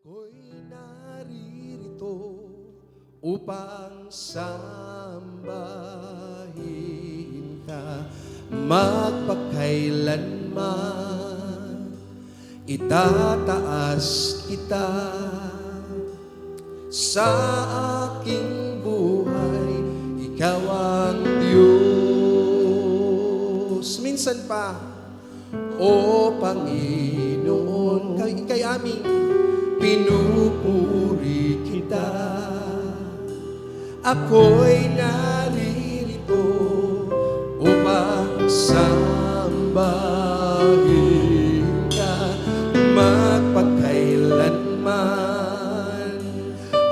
Ako'y naririto upang sambahin ka magpakailanman. Itataas kita sa aking buhay, ikaw ang Diyos. Minsan pa, O Panginoon, kay aming pinupuri kita. Ako'y naririto upang sambahin ka magpakailanman.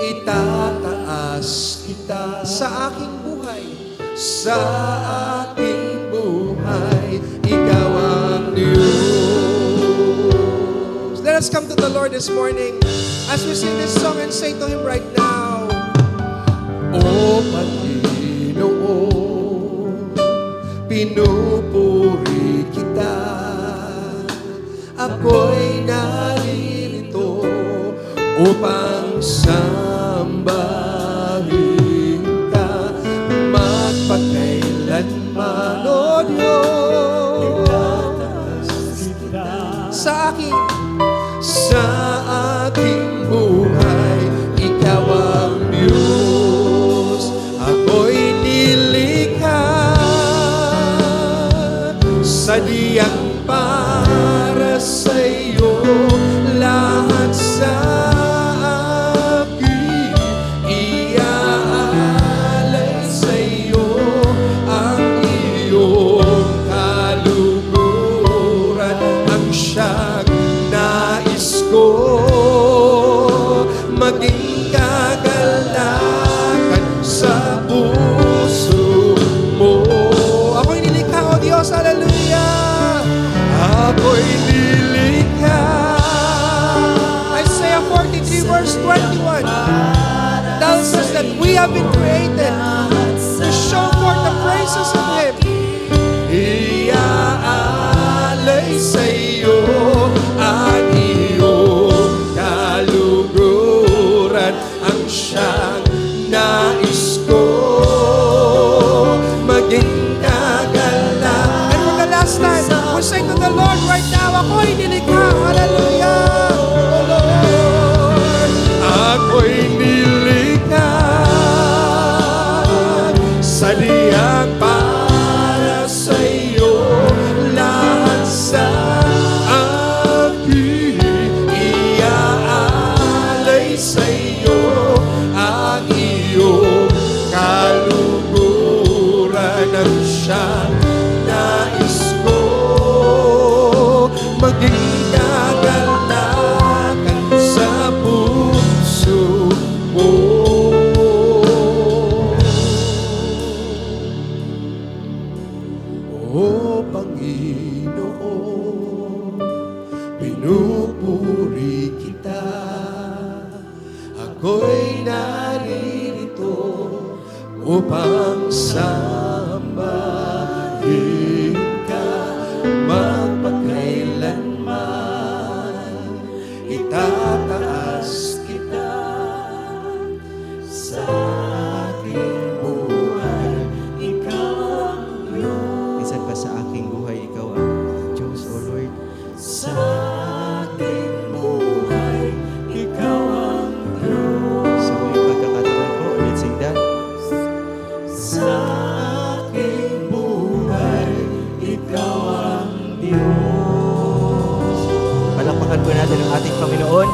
Itataas kita sa aking buhay, sa aking buhay, ikaw ang Diyos. Let us come to the Lord this morning as we sing this song and say to Him right now, O Panginoon, pinupuri kita. Ako'y naririto upang sambahin ka magpakailanman. O Diyos, sa aking buhay, ikaw ang Diyos. Ako'y nilikha sadyang para sa iyo. Lahat sa akin iaalay sa iyo, ang iyong kaluguran ang siyang nais ko. Maging kagalakan sa puso mo. Ako'y nilikha, O Diyos, hallelujah. Ako'y nilikha. Isaiah 43 verse 21 tells us that we have been created to show forth the praises of Him. Iaalay sa iyo ang iyong kaluguran, ang siyang nais ko. Maging kagalakan. And for the last time, we say to the Lord right now, ako'y nilikha, hallelujah. O Lord, ako'y nilikha sadyang para sa iyo. Lahat sa akin iaalay sa iyo, ang iyong kaluguran ang siyang nais ko. Maging kagalakan sa puso mo. O Panginoon, pinupuri kita. Ako'y naririto upang sambahin ka magpakailanman. Itataas kita sa aking buhay, ikaw ang Diyos. Minsan pa sa aking buhay, ikaw ang Diyos, O Lord. Sa aking buhay, ikaw ang Diyos. Sa huling pagkakataon po, let's sing that. Sa aking buhay, ikaw ang Diyos. Palakpakan po natin ang ating Panginoon.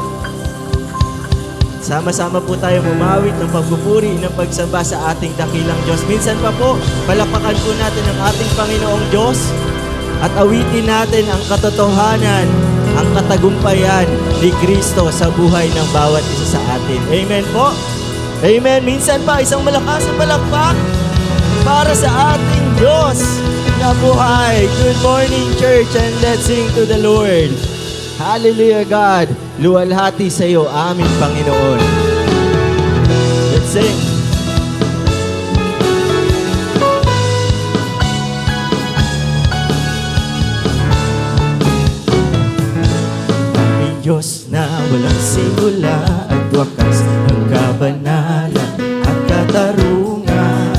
Sama-sama po tayo mumawit ng pagpupuri, ng pagsamba sa ating dakilang Diyos. Minsan pa po, palakpakan po natin ang ating Panginoong Diyos at awitin natin ang katotohanan, ang katagumpayan ni Kristo sa buhay ng bawat isa sa atin. Amen po? Amen. Minsan pa, isang malakas na palakpak para sa ating Diyos na buhay. Good morning, church, and let's sing to the Lord. Hallelujah, God. Luwalhati sa iyo, aming Panginoon. Let's sing. Diyos na walang simula at wakas, ng kabanalan at katarungan,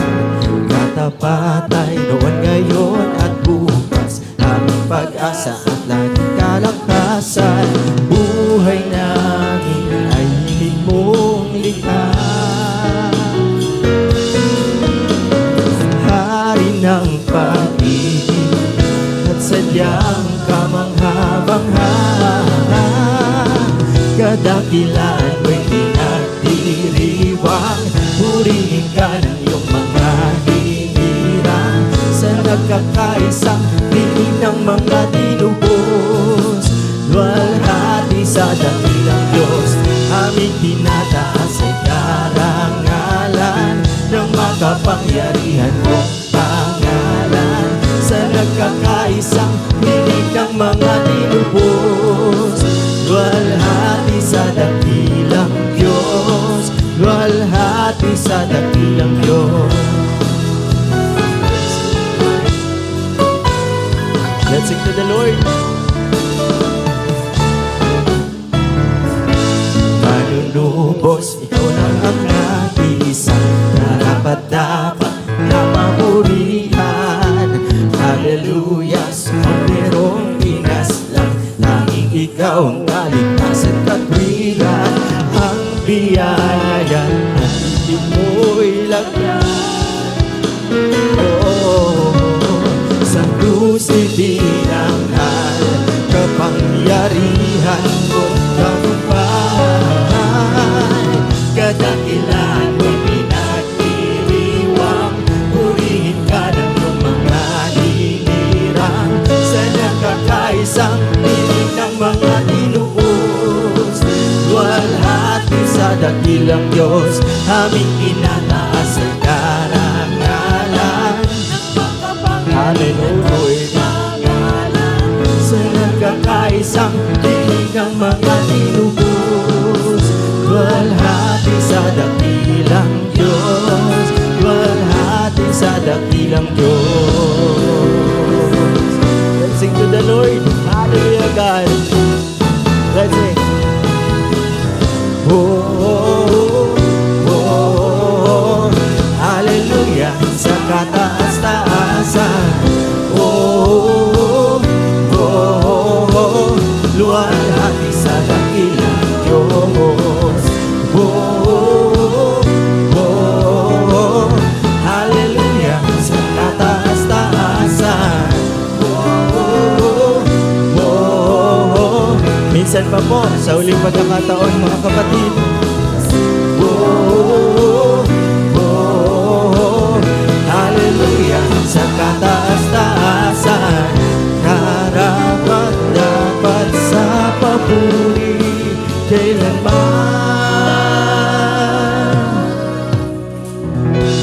katapatay noon, ngayon at bukas, aming pag-asa at laging kalakasan. Buhay namin ay hiling mong likha, hari ng pag-ibig at sadyang kamangha-mangha. Kadakilaan mo'y pinagdiriwang, purihin ka ng iyong mga hinirang, sa nagkakaisang piling ng mga tinubos. Luwalhati sa dakilang Diyos, aming tinataas ay karangalan ng makapangyarihan mong pangalan, sa nagkakaisang piling ng mga tinubos. Luwalhati sa dakilang Diyos, luwalhati sa dakilang Diyos. Let's sing to the Lord. Manunubos, ikaw lang ang nag-iisang karapat-dapat na mamurihan. Hallelujah, sumerong pinaslang, tanging ikaw ang kaligtasan katwiran. Ang biyaya at ibig mo'y lagyan, sa krus itinanghal, kapangyarihan mo tagumpay. Kadakilaan mo'y pinagdiriwang, purihin ka ng iyong mga hinirang, sa nakakaisang piling ng mga tinuos. Luwalhati sa dakilang Diyos, aming tinataas ay karangalan. Hallelujah, sa nagkakaisang piling ng mga tinubos. Luwalhati sa dakilang Diyos, luwalhati sa dakilang Diyos. Let's sing to the Lord. Hallelujah, God. Let's sing. Oh, oh, oh, oh, hallelujah, sa kataas-taasan. Oh, oh, oh, oh, luwalhati sa dakilang Diyos. Oh, oh, oh, hallelujah, sa kataas-taasan. Oh, oh, oh. Minsan pa po, sa uling pagkakataon, mga kapatid. Oh, oh, oh, hallelujah, sa kataas-taasan, karapat-dapat sa papuri kailanman.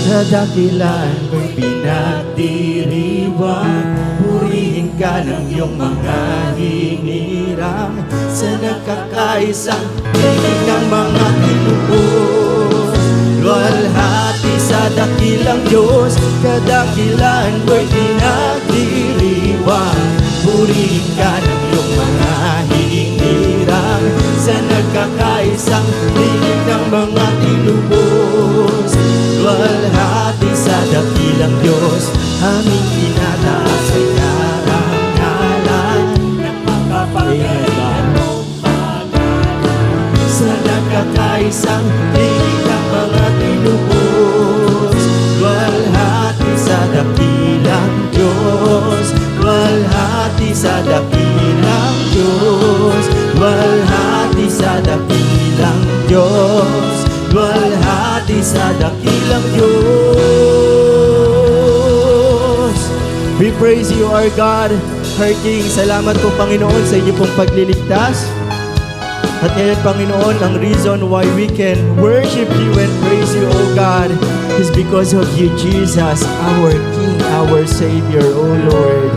Kadakilaan mo'y pinagdiriwang, purihin ka ng iyong mga hinirang, sa nagkakaisang piling ng mga tinubos. Luwalhati sa dakilang Diyos, kadakilaan mo'y pinagdiriwang, purihin ka ng iyong mga hinirang, sa nagkakaisang piling ng mga tinubos. Luwalhati sa dakilang Diyos, aming tinataas ay karangalan ng makapangyarihan mong pangalan, sa nagkakaisang piling ng mga tinubos. Luwalhati sa dakilang Diyos, luwalhati sa dakilang Diyos, luwalhati sa dakilang Diyos, luwalhati sa dakilang Diyos. We praise you, our God, our King. Salamat po, Panginoon, sa inyo pong pagliligtas. At ngayon, Panginoon, ang reason why we can worship you and praise you, O God, is because of you, Jesus, our King, our Savior, O Lord.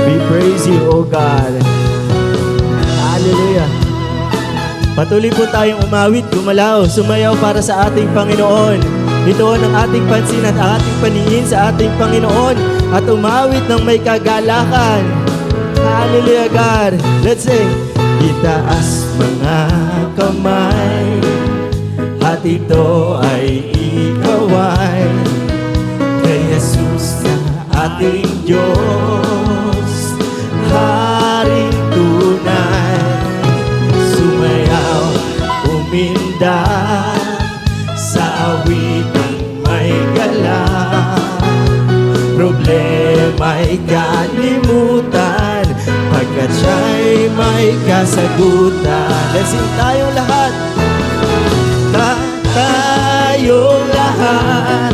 We praise you, O God. Hallelujah. Patuloy po tayong umawit, gumalaw, sumayaw para sa ating Panginoon. Itoon ang ating pansin at ating paningin sa ating Panginoon at umawit ng may kagalakan. Hallelujah, God. Let's sing. Itaas mga kamay, at ito ay ikaway kay Jesus na ating Diyos, Haring tunay. Sumayaw, umindak sa awiting may galang, problema'y kalimutan pagkat siya'y may kasagutan. Let's sing tayong lahat. Tayong lahat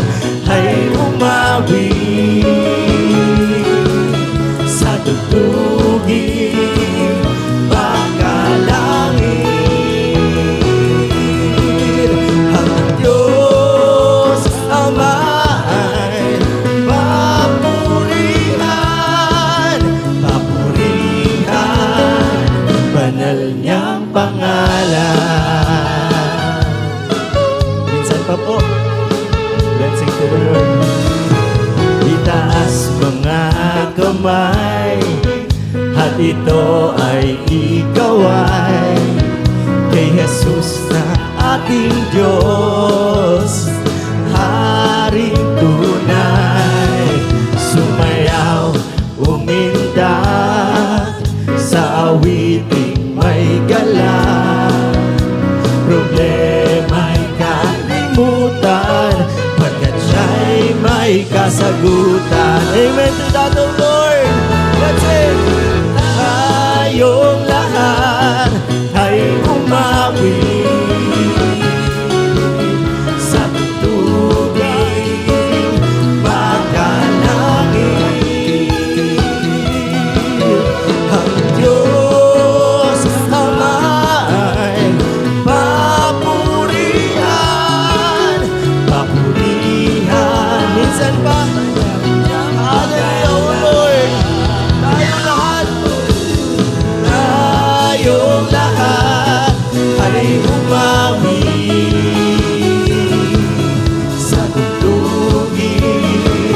ay umawi sa tugtugin makalangit. Ang Diyos Ama ay papurihan, papurihan, banal niyang pangalan. Minsan pa po, let's sing to the Lord. Itaas mga kamay, at ito ay ikaway kay Jesus na ating Diyos, Haring tunay. Sumayaw, umindak sa awiting may galang, problema'y kalimutan pagkat siya'y may kasagutan. Amen to that, O Lord. Let's sing. Tayong lahat ay umawi sa tugtugin makalangit. Ang Diyos Ama ay papurihan, papurihan. Minsan pa, hallelujah, O Lord. Tayong lahat, tayong lahat ay umawi sa tugtugin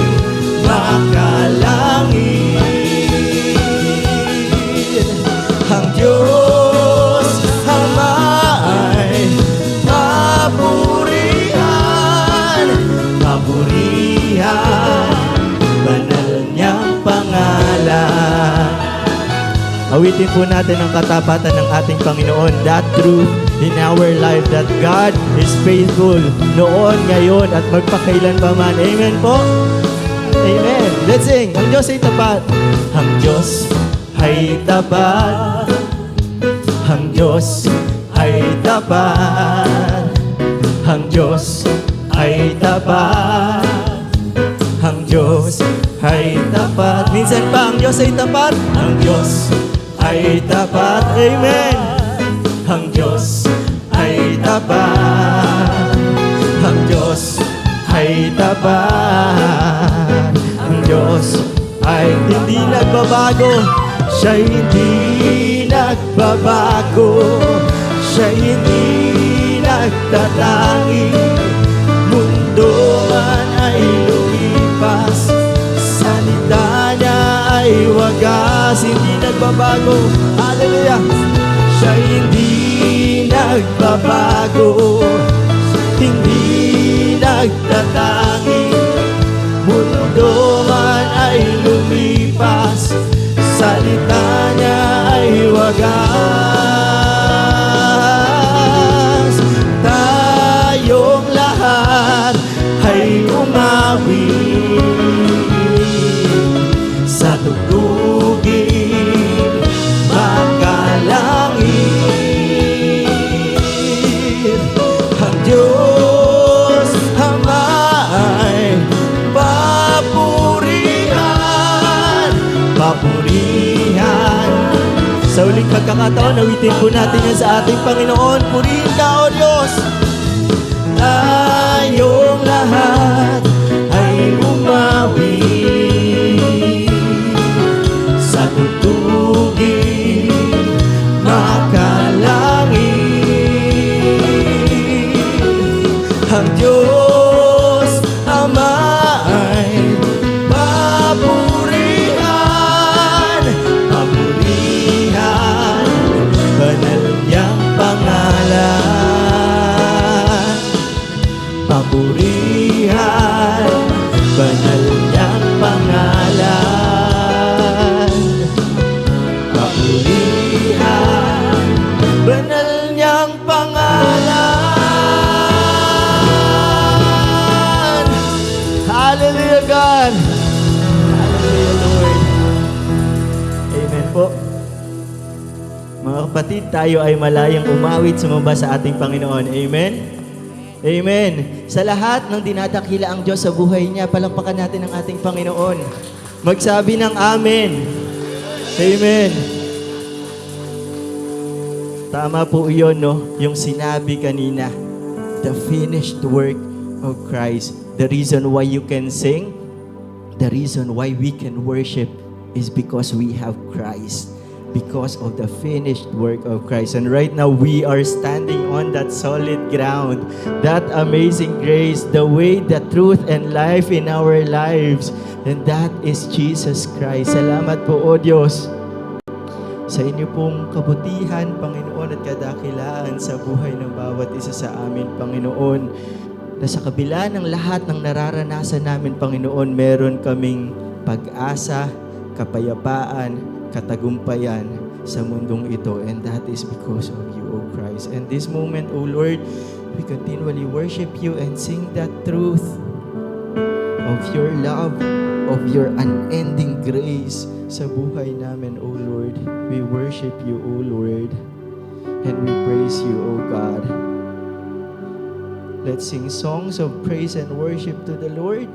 makalangit. Ang Diyos Ama ay papurihan, papurihan, banal niyang pangalan. Awitin po natin ang katapatan ng ating Panginoon, that truth in our life that God is faithful noon, ngayon, at magpakailan pa man. Amen po? Amen. Let's sing. Ang Diyos ay tapat. Ang Diyos ay tapat. Ang Diyos ay tapat. Ang Diyos ay tapat. Ang Diyos ay tapat. Minsan pa, ang Diyos ay tapat. Ang Diyos ay tapat. Amen. Ang Diyos ay tapat. Ang Diyos ay tapat. Ang Diyos ay hindi nagbabago. Siya'y hindi nagbabago. Siya'y hindi nagtatangi. Mundo man ay lumipas, salita niya ay wagas. Hindi nagbabago. Hallelujah. Siya'y hindi nagbabago, hindi nagtatangi. Mundo man ay lumipas, salita niya ay wagas. Tayong lahat ay umawi sa tugtugin makalangit. Ang Diyos Ama ay papurihan, papurihan. Sa uling pagkakataon, awitin po natin yan sa ating Panginoon. Purihin ka, O Diyos. Tayong lahat ay umawi sa tugtugin makalangit. Ang Diyos Ama ay papurihan, papurihan, banal kapatid, tayo ay malayang umawit sumamba sa ating Panginoon. Amen? Amen. Sa lahat ng dinadakila ang Diyos sa buhay niya, palakpakan natin ang ating Panginoon. Magsabi ng Amen. Amen. Tama po yun, no? Yung sinabi kanina, the finished work of Christ. The reason why you can sing, the reason why we can worship is because we have Christ. Because of the finished work of Christ. And right now, we are standing on that solid ground, that amazing grace, the way, the truth, and life in our lives. And that is Jesus Christ. Salamat po, O Diyos, sa inyo pong kabutihan, Panginoon, at kadakilaan sa buhay ng bawat isa sa amin, Panginoon, na sa kabila ng lahat ng nararanasan namin, Panginoon, meron kaming pag-asa, kapayapaan, katagumpayan sa mundong ito, and that is because of you, O Christ. And this moment, O Lord, we continually worship you and sing that truth of your love, of your unending grace sa buhay namin, O Lord. We worship you, O Lord, and we praise you, O God. Let's sing songs of praise and worship to the Lord.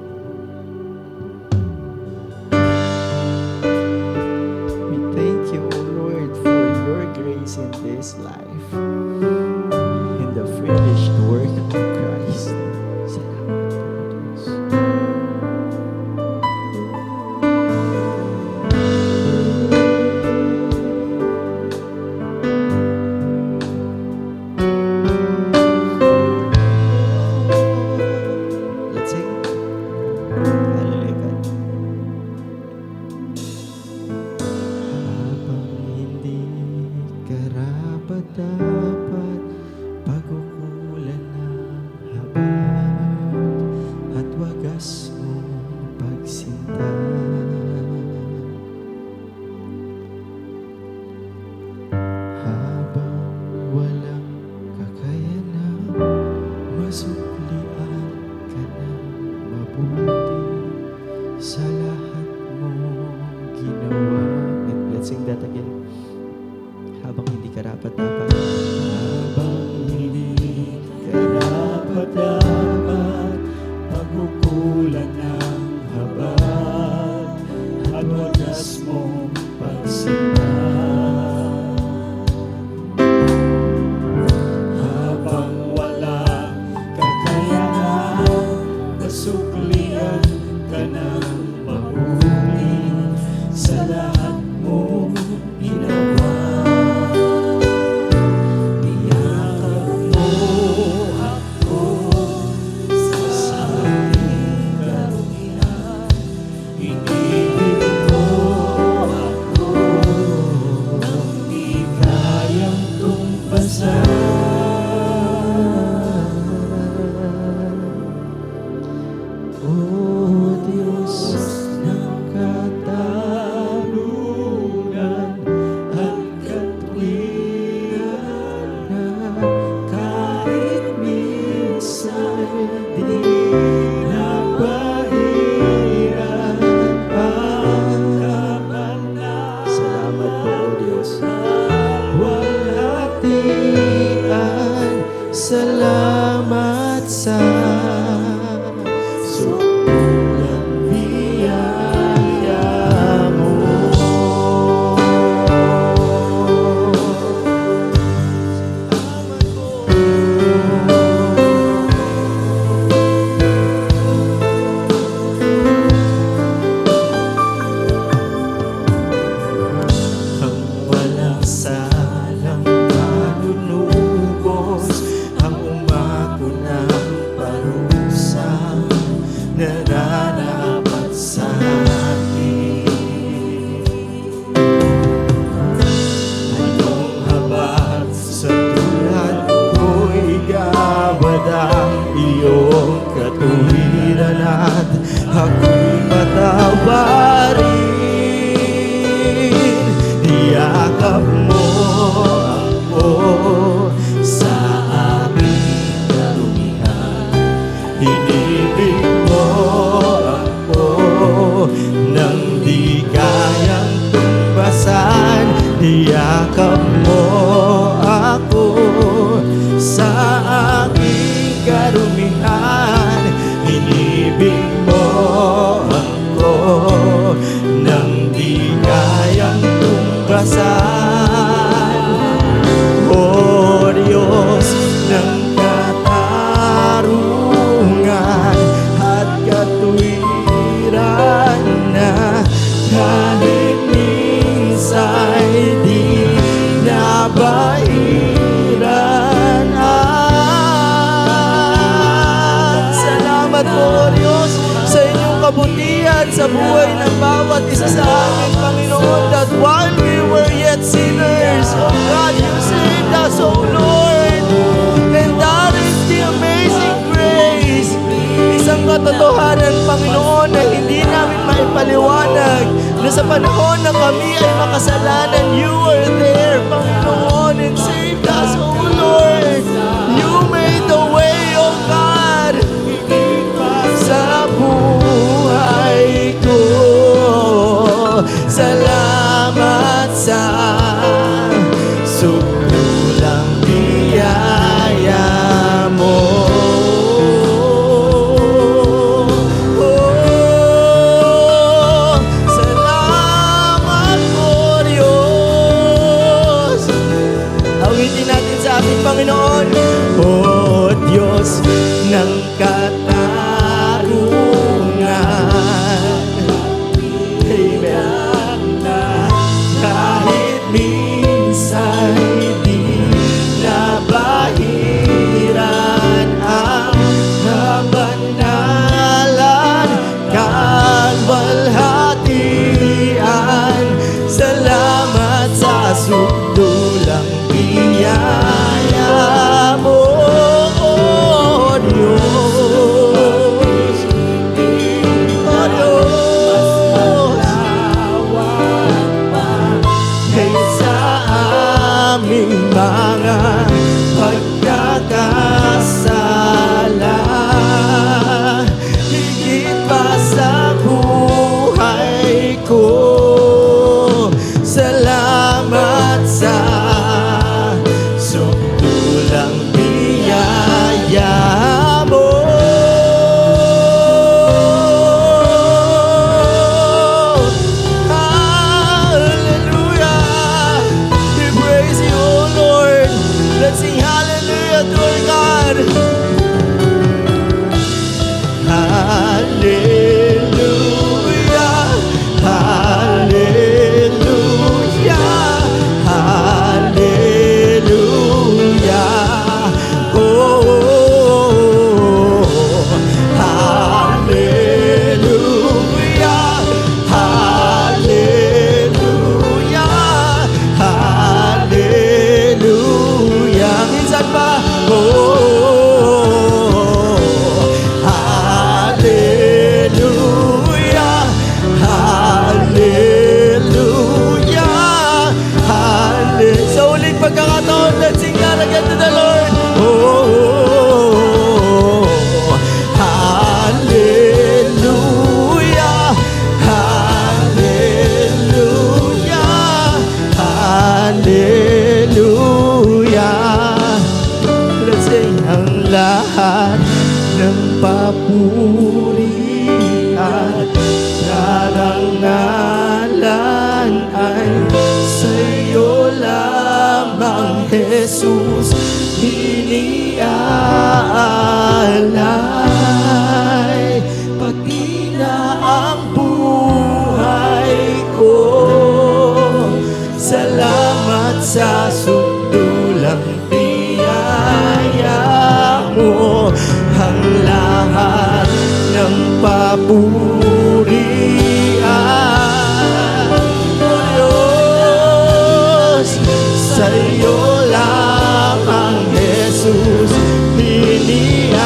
In this life, in the finished work of Christ. Salamat po, Diyos. Let's sing. Hallelujah, God. Karapat-dapat pagkukulan ng habag at wagas mong pagsinta. Habang walang kakayanan, masuklian ka ng mabuti sa lahat mong ginawa. And let's sing that again. Habang hindi karapat-dapat, habang hindi karapat-dapat, pagkukulan ng habag at wagas mong pagsinta. Habang walang kakayanan, nasuklian ka ng mabuti sa lahat mong ginawa. Salamat sa sukulang biyaya mo. Salamat po. Ang walang salang manunubos, ang umako ng parusa nararapat sa akin. Anong habag sa tulad ko'y gawad ang iyong katuwiran at ako'y patawarin. Yakap mo ako sa aking karumihan. Inibig mo ako nang di kayang tumbasan. Yakap mo nabahiran ang. Salamat po, Diyos, sa inyong kabutihan sa buhay ng bawat isa sa amin, Panginoon, that while we were yet sinners, oh God, you saved us, oh Lord. And that is the amazing grace. Isang katotohanan, Panginoon, na hindi namin maipaliwanag na sa panahon na kami ay makasalanan, you were there, Panginoon, and saved us, oh Lord. You made the way, oh God, sa buhay ko. Salamat sa sukulang biyaya mo. Oh, salamat po, Diyos. Awitin natin sa ating Panginoon. Oh, Diyos ng katarungan. Amen. Kahit minsan di nabahiran ang kabanalan, kalwalhatian, salamat sa sukulang biyaya mo, oh Diyos. Oh Diyos, kaysa aming mga pagkakasala, higit pa sa buhay ko. Salamat sa sukulang biyaya mo. Hallelujah. We praise you, O Lord. Let's sing hallelujah to our God. Hallelujah. Hallelujah. Hallelujah. Oh, hallelujah. Hallelujah. Hallelujah. Minsan pa. Oh, hallelujah. Hallelujah. Hallelujah. Sa uling pagkakataon, let's sing that again to the Lord. Oh, hallelujah. Hallelujah. Hallelujah. Let's sing. Ang lahat ng papuri at karangalan ay sa'yo lamang, Jesus, iniaalay. Pati na ang buhay ko, salamat sa sukulang biyaya mo. Ang lahat ng papurian, O Diyos, sa'yo lamang, Jesus, iniaalay.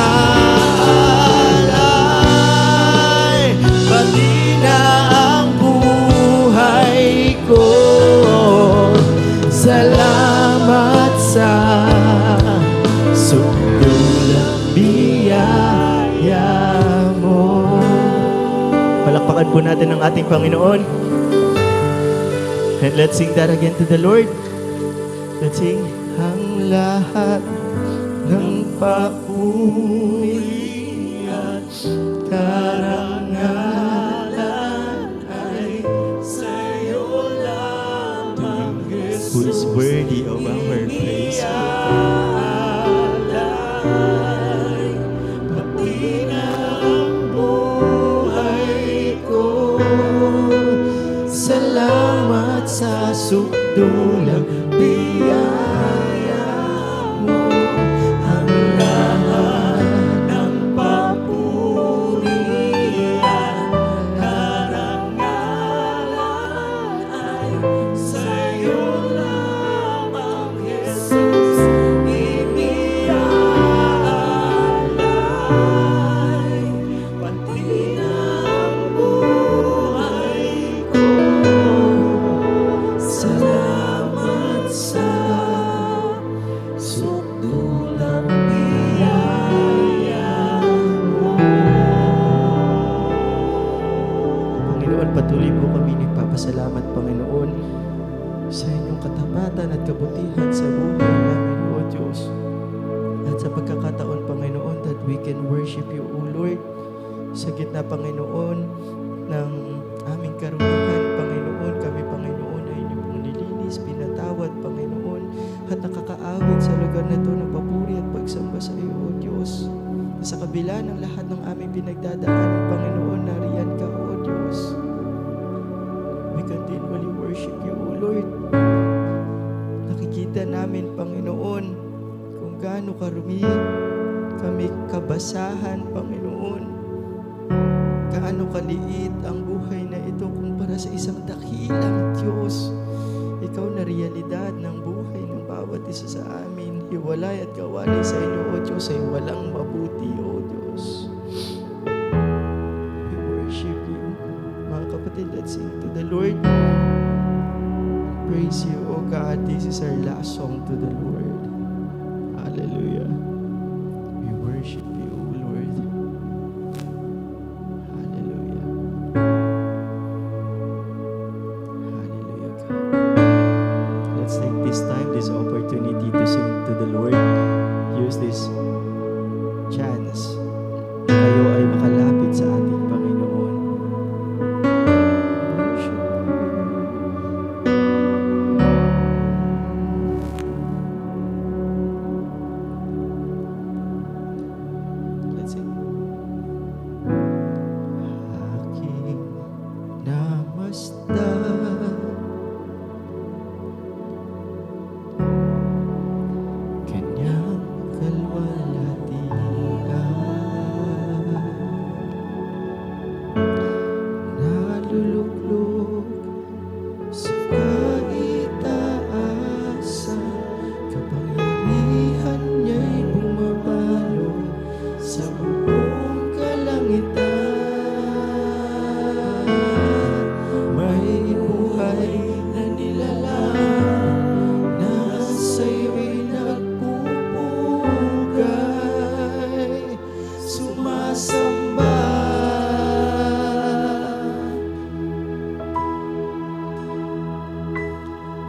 Pati na ang buhay ko, salamat sa sukulang biyaya mo. Palakpakan po natin ang ating Panginoon. And let's sing that again to the Lord. Let's sing. Ang lahat ng papuri at karangalan ay sa'yo lamang, Jesus, who is worthy of our praise. Pati na ang buhay ko, salamat sa sukulang biyaya na Panginoon ng aming karumihan. Panginoon, kami Panginoon ay inyo pong nilinis, pinatawad Panginoon, at nakakaawit sa lugar na ito ng papuri at pagsamba sa iyo, O Diyos. Sa kabila ng lahat ng aming pinagdadaanan, Panginoon, nariyan ka, O Diyos. We continually worship you, O Lord. Nakikita namin, Panginoon, kung gaano karumi kami kabasahan, Panginoon. Gaano kaliit ang buhay na ito kumpara sa isang dakilang Diyos. Ikaw na realidad ng buhay ng bawat isa sa amin. Hiwalay at kawalay sa inyo, O Diyos, ay walang mabuti, O Diyos. We worship you. Mga kapatid, let's sing to the Lord. Praise you, O God. This is our last song to the Lord. Hallelujah. We worship you, O Lord. Hallelujah. Hallelujah, God. Let's take this time, this opportunity to sing to the Lord. Use this chance na kayo ay makalapit sa ating Panginoon. Worship you. Let's sing. Aking namasdan kanyang kalwalhatian, naluluklok sa kaitaasan, kapangyarihan niya'y bumabalo sa buong kalangitan. May buhay na nilalang na sa'yo'y nagpupugay, sumasamba.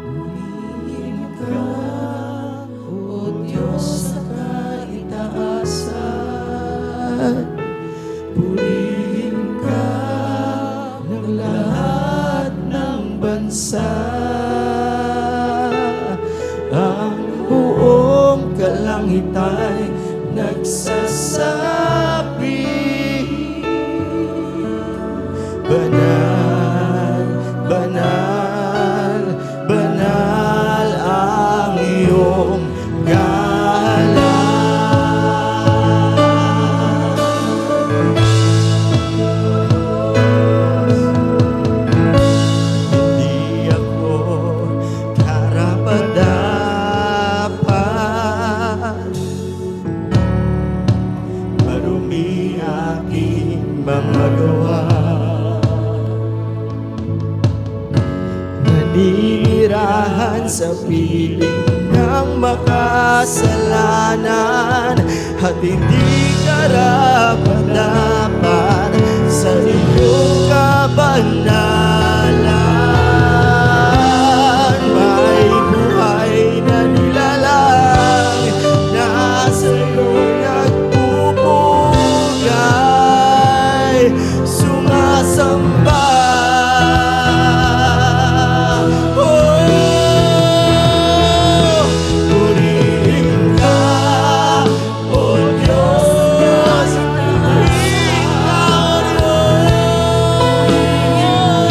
Purihin ka, O Diyos, sa kaitaasan. Purihin ka ng lahat ng bansa. Ang buong kalangitay nagsasabi, banal, banal, banal ang iyong ngalan. Hindi ako karapat-dapat, marumi aking mga gawa. Naninirahan sa piling ng makasalanan at hindi karapat-dapat sa iyong kabanalan. May buhay na nilalang na sa'yo nagpupugay, sumasamba. Purihin ka, O Diyos, purihin ka, O Diyos.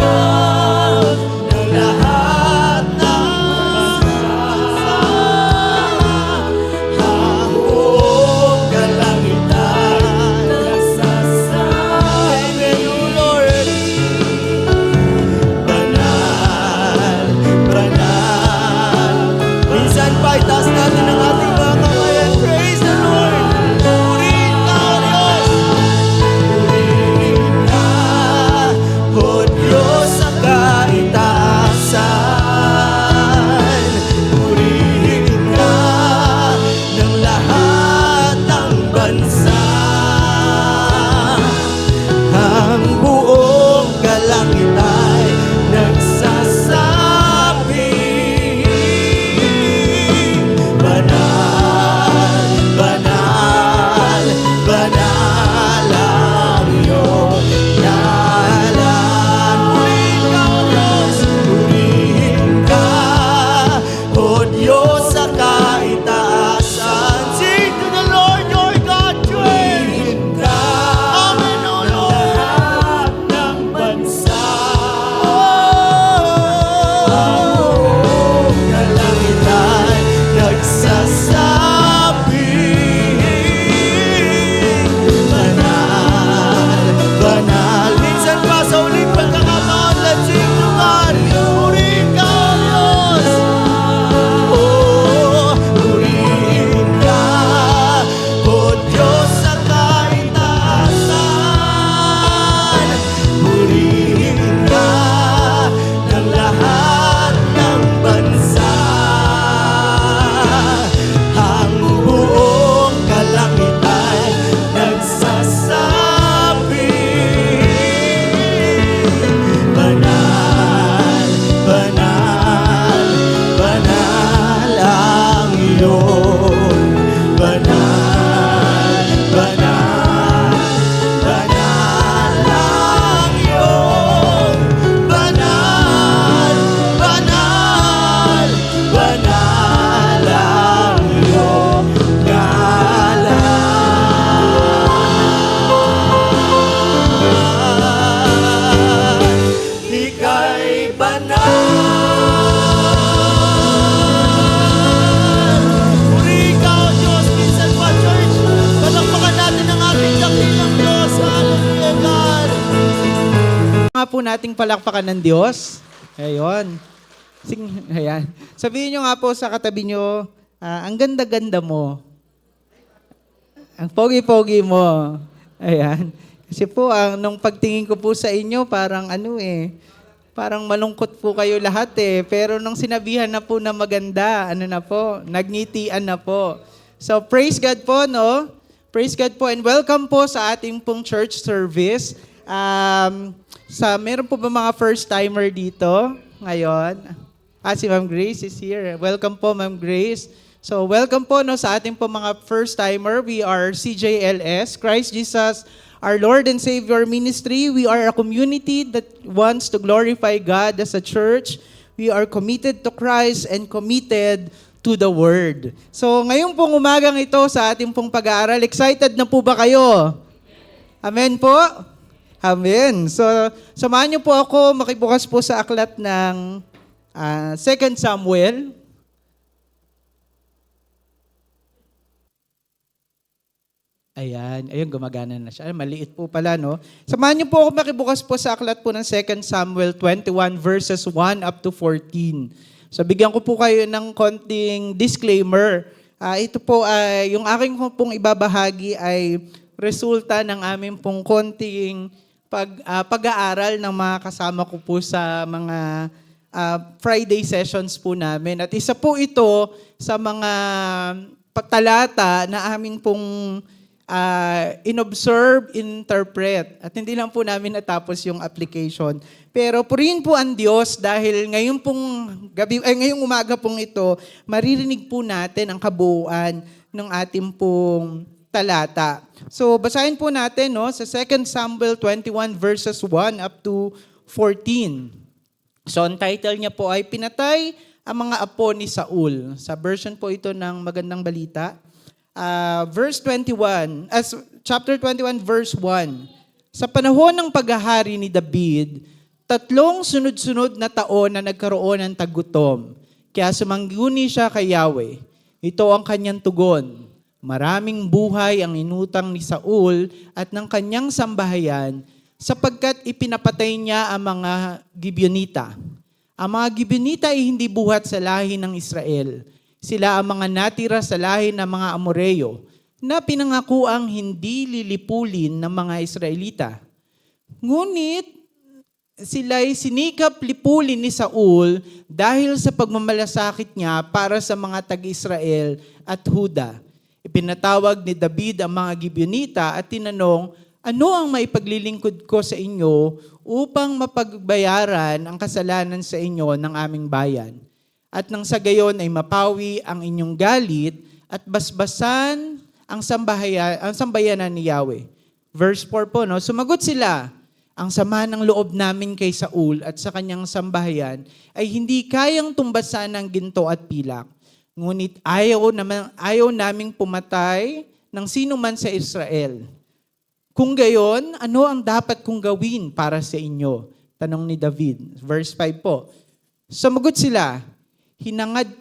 iyon. Banal, banal, banal lang iyon. Banal, banal, banal lang iyong ngalan. Ika'y banal. Puri ka, O Diyos, minsan pa, Church. Palakpakan natin ang ating dakilang Diyos. Hallelujah, God. Nga po nating palakpakan ng Diyos. Ayan. Ayan. Sabihin nyo nga po sa katabi nyo, ang ganda-ganda mo. Ang pogi-pogi mo. Ayan. Kasi po, nung pagtingin ko po sa inyo, parang parang malungkot po kayo lahat eh. Pero nung sinabihan na po na maganda, nagngitian na po. So, praise God po, no? Praise God po and welcome po sa ating pong church service. Meron po ba mga first-timer dito ngayon? Si Ma'am Grace is here. Welcome po, Ma'am Grace. So, welcome po no, sa ating po mga first-timer. We are CJLS, Christ Jesus, our Lord and Savior Ministry. We are a community that wants to glorify God as a church. We are committed to Christ and committed to the Word. So, ngayon pong umagang ito sa ating pong pag-aaral, excited na po ba kayo? Amen po? Amen. So, samahan niyo po ako makibukas po sa aklat ng 2 Samuel. Ayan, gumagana na siya. Maliit po pala, no? Samahan niyo po ako makibukas po sa aklat po ng 2 Samuel 21 verses 1 up to 14. So, bigyan ko po kayo ng konting disclaimer. Ito po, yung aking pong ibabahagi ay resulta ng aming pong konting pag-aaral ng mga kasama ko po sa mga Friday sessions po namin. At isa po ito sa mga talata na amin pong inobserve, interpret. At hindi lang po namin natapos yung application. Pero purihin po ang Diyos dahil ngayong umaga pong ito, maririnig po natin ang kabuuan ng ating pong talata. So basahin po natin no, sa 2 Samuel 21 verses 1 up to 14. So ang title niya po ay Pinatay ang mga apo ni Saul. Sa version po ito ng Magandang Balita. Chapter 21 verse 1. Sa panahon ng paghahari ni David, 3 sunod-sunod na taon na nagkaroon ng tagutom. Kaya sumangguni siya kay Yahweh. Ito ang kanyang tugon. Maraming buhay ang inutang ni Saul at ng kanyang sambahayan sapagkat ipinapatay niya ang mga Gibeonita. Ang mga Gibeonita ay hindi buhat sa lahi ng Israel. Sila ang mga natira sa lahi ng mga Amoreo na pinangakuang hindi lilipulin ng mga Israelita. Ngunit sila'y sinikap lipulin ni Saul dahil sa pagmamalasakit niya para sa mga tag-Israel at Huda. Ipinatawag ni David ang mga Gibeonita at tinanong, ano ang maipaglilingkod ko sa inyo upang mapagbayaran ang kasalanan sa inyo ng aming bayan? At nang sa gayon ay mapawi ang inyong galit at basbasan ang sambayanan ni Yahweh. Verse 4 po, no? Sumagot sila, ang sama ng loob namin kay Saul at sa kanyang sambahayan ay hindi kayang tumbasan ng ginto at pilak. Ngunit ayaw naming pumatay ng sino man sa Israel. Kung gayon, ano ang dapat kong gawin para sa inyo? Tanong ni David. Verse 5 po. Sumagot sila, Hinangad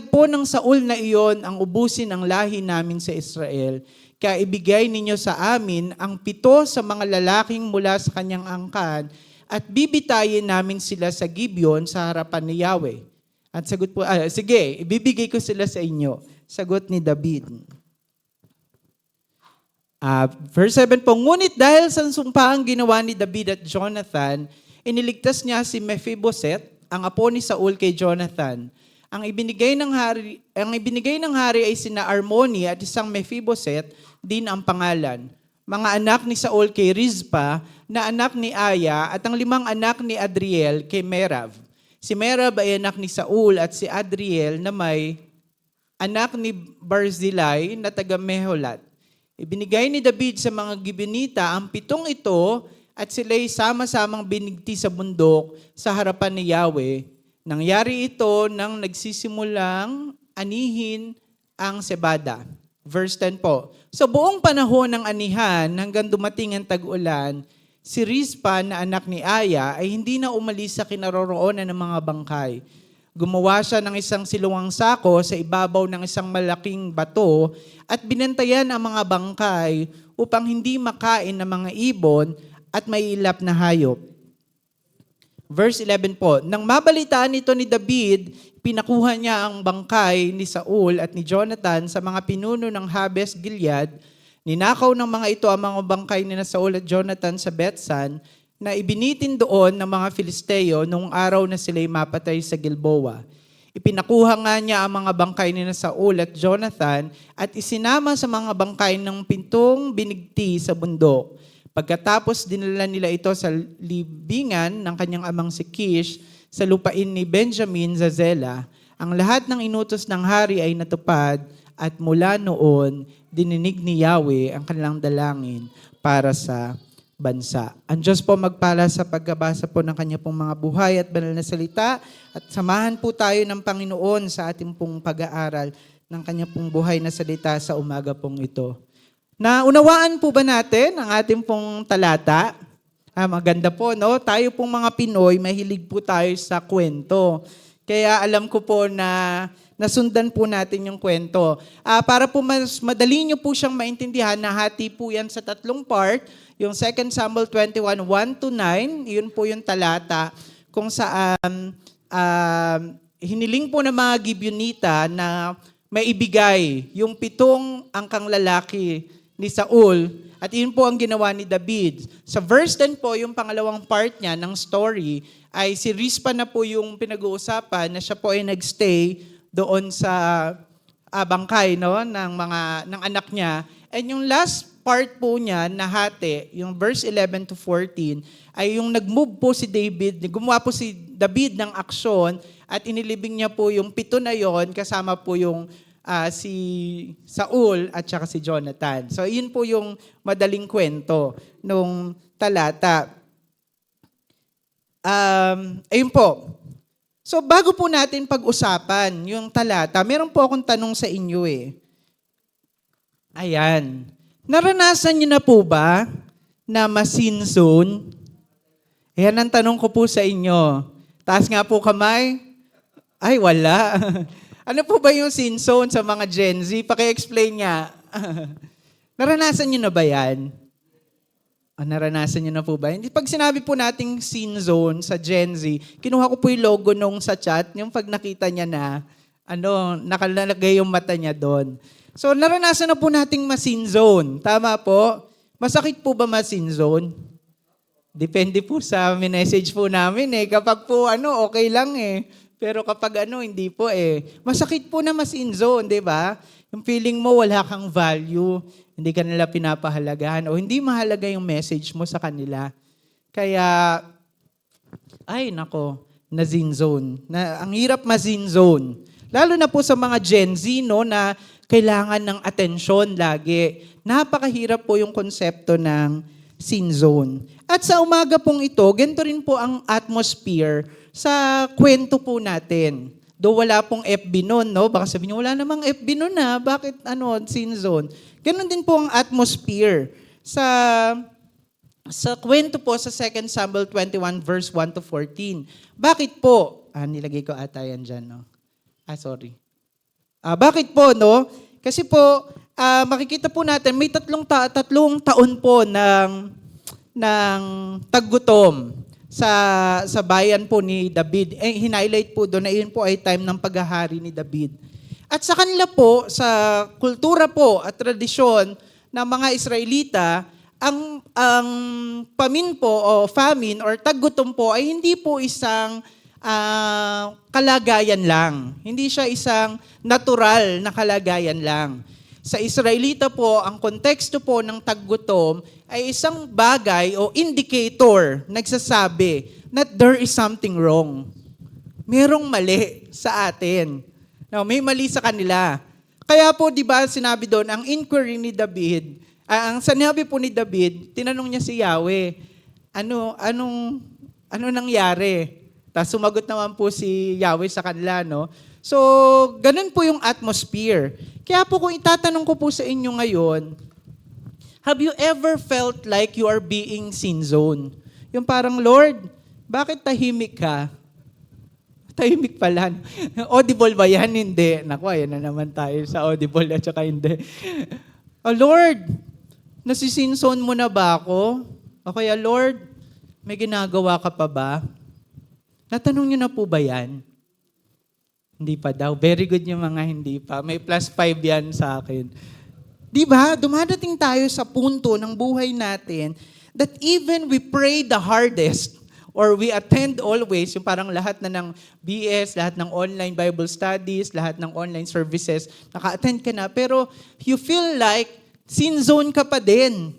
po ng Saul na iyon ang ubusin ang lahi namin sa Israel, kaya ibigay ninyo sa amin ang 7 sa mga lalaking mula sa kanyang angkan at bibitayin namin sila sa Gibeon sa harapan ni Yahweh. At sagot po, sige, ibibigay ko sila sa inyo. Sagot ni David. Verse 7 po, ngunit dahil sa sumpaang ginawa ni David at Jonathan, iniligtas niya si Mephibosheth, ang apo ni Saul kay Jonathan. Ang ibinigay ng hari ay sina Armoni at isang Mephibosheth din ang pangalan. Mga anak ni Saul kay Rizpa na anak ni Aya at ang 5 anak ni Adriel kay Merab. Si Merab ay anak ni Saul at si Adriel na may anak ni Barzillai na taga Meholat. Ibinigay ni David sa mga Gibeonita ang 7 ito at sila'y sama-samang binigti sa bundok sa harapan ni Yahweh. Nangyari ito nang nagsisimulang anihin ang sebada. Verse 10 po. Sa buong panahon ng anihan hanggang dumating ang tag-ulan, si Rizpa na anak ni Aya ay hindi na umalis sa kinaroroonan ng mga bangkay. Gumawa siya ng isang siluwang sako sa ibabaw ng isang malaking bato at binantayan ang mga bangkay upang hindi makain ng mga ibon at maiilap na hayop. Verse 11 po, nang mabalitaan ito ni David, pinakuha niya ang bangkay ni Saul at ni Jonathan sa mga pinuno ng Habes Gilead. Ninakaw ng mga ito ang mga bangkay ni Saul at Jonathan sa Bethsan na ibinitin doon ng mga Filisteo noong araw na sila'y mapatay sa Gilboa. Ipinakuha nga niya ang mga bangkay ni Saul at Jonathan at isinama sa mga bangkay ng 7 binigti sa bundok. Pagkatapos dinala nila ito sa libingan ng kanyang amang si Kish sa lupain ni Benjamin sa Zela. Ang lahat ng inutos ng hari ay natupad at mula noon dininig ni Yahweh ang kanilang dalangin para sa bansa. Ang Diyos po magpala sa pagbabasa po ng kanya pong mga buhay at banal na salita at samahan po tayo ng Panginoon sa ating pong pag-aaral ng kanya pong buhay na salita sa umaga pong ito. Naunawaan po ba natin ang ating pong talata? Maganda po, no? Tayo pong mga Pinoy, mahilig po tayo sa kwento. Kaya alam ko po na nasundan po natin yung kwento. Para po mas madali nyo po siyang maintindihan, nahati po yan sa 3 part. Yung 2 Samuel 21, 1-9, yun po yung talata kung saan hiniling po ng mga Gibeonita na maibigay yung 7 angkang lalaki ni Saul, at yun po ang ginawa ni David. Sa verse 10 po, yung pangalawang part niya ng story, ay si Rizpa na po yung pinag-uusapan na siya po ay nagstay doon sa bangkay, no, ng anak niya. And yung last part po niya, nahati, yung verse 11 to 14, ay yung nag-move po si David, gumawa po si David ng aksyon, at inilibing niya po yung 7 na yon kasama po yung si Saul at saka si Jonathan. So, yun po yung madaling kwento nung talata. Ayun po. So, bago po natin pag-usapan yung talata, meron po akong tanong sa inyo eh. Ayan. Naranasan niyo na po ba na ma-sin zone? Ayan ang tanong ko po sa inyo. Taas nga po kamay. Ay, wala. Ano po ba yung sin zone sa mga Gen Z? Paki-explain nga. Naranasan niyo na ba yan? Naranasan niyo na po ba? Pag sinabi po nating sin zone sa Gen Z, kinuha ko po yung logo nung sa chat, yung pag nakita niya na, nakalagay yung mata niya doon. So, naranasan na po nating ma-sin zone. Tama po? Masakit po ba ma-sin zone? Depende po sa message po namin eh. Kapag po okay lang eh. Pero kapag hindi po eh. Masakit po na ma-sin zone, di ba? Yung feeling mo wala kang value, hindi ka nila pinapahalagahan, o hindi mahalaga yung message mo sa kanila. Kaya, na-sin zone. Ang hirap ma-sin zone. Lalo na po sa mga Gen Z, no, na kailangan ng atensyon lagi. Napakahirap po yung konsepto ng sin zone. At sa umaga pong ito, ganito rin po ang atmosphere sa kwento po natin. Though wala pong FB noon, no? Baka sabihin niyo, wala namang FB noon na. Bakit sin zone? Ganon din po ang atmosphere. Sa kwento po sa 2 Samuel 21 verse 1 to 14. Bakit po? Nilagay ko ata yan dyan, no? Sorry. Bakit po, no? Kasi po, makikita po natin, may tatlong taon po ng taggutom sa bayan po ni David. Hinighlight po doon na yun po ay time ng paghahari ni David. At sa kanila po, sa kultura po at tradisyon ng mga Israelita, ang pamin po o famine or taggutom po ay hindi po isang kalagayan lang. Hindi siya isang natural na kalagayan lang. Sa Israelita po, ang konteksto po ng taggutom ay isang bagay o indicator nagsasabi that there is something wrong. Merong mali sa atin. Now, may mali sa kanila. Kaya po, di ba, sinabi doon, ang inquiry ni David, ang sinabi po ni David, tinanong niya si Yahweh, ano nangyari? Tapos sumagot naman po si Yahweh sa kanila, no? So, ganun po yung atmosphere. Kaya po kung itatanong ko po sa inyo ngayon, have you ever felt like you are being sin zone? Yung parang, Lord, bakit tahimik ka? Tahimik pala. Audible ba yan? Hindi. Naku, ayan na naman tayo sa audible at saka hindi. Oh Lord, nasisinzone mo na ba ako? O kaya, Lord, may ginagawa ka pa ba? Natanong niyo na po ba yan? Hindi pa daw. Very good yung mga hindi pa. May +5 yan sa akin. Di ba? Dumadating tayo sa punto ng buhay natin that even we pray the hardest or we attend always, yung parang lahat na ng BS, lahat ng online Bible studies, lahat ng online services, naka-attend ka na, pero you feel like sin zone ka pa din.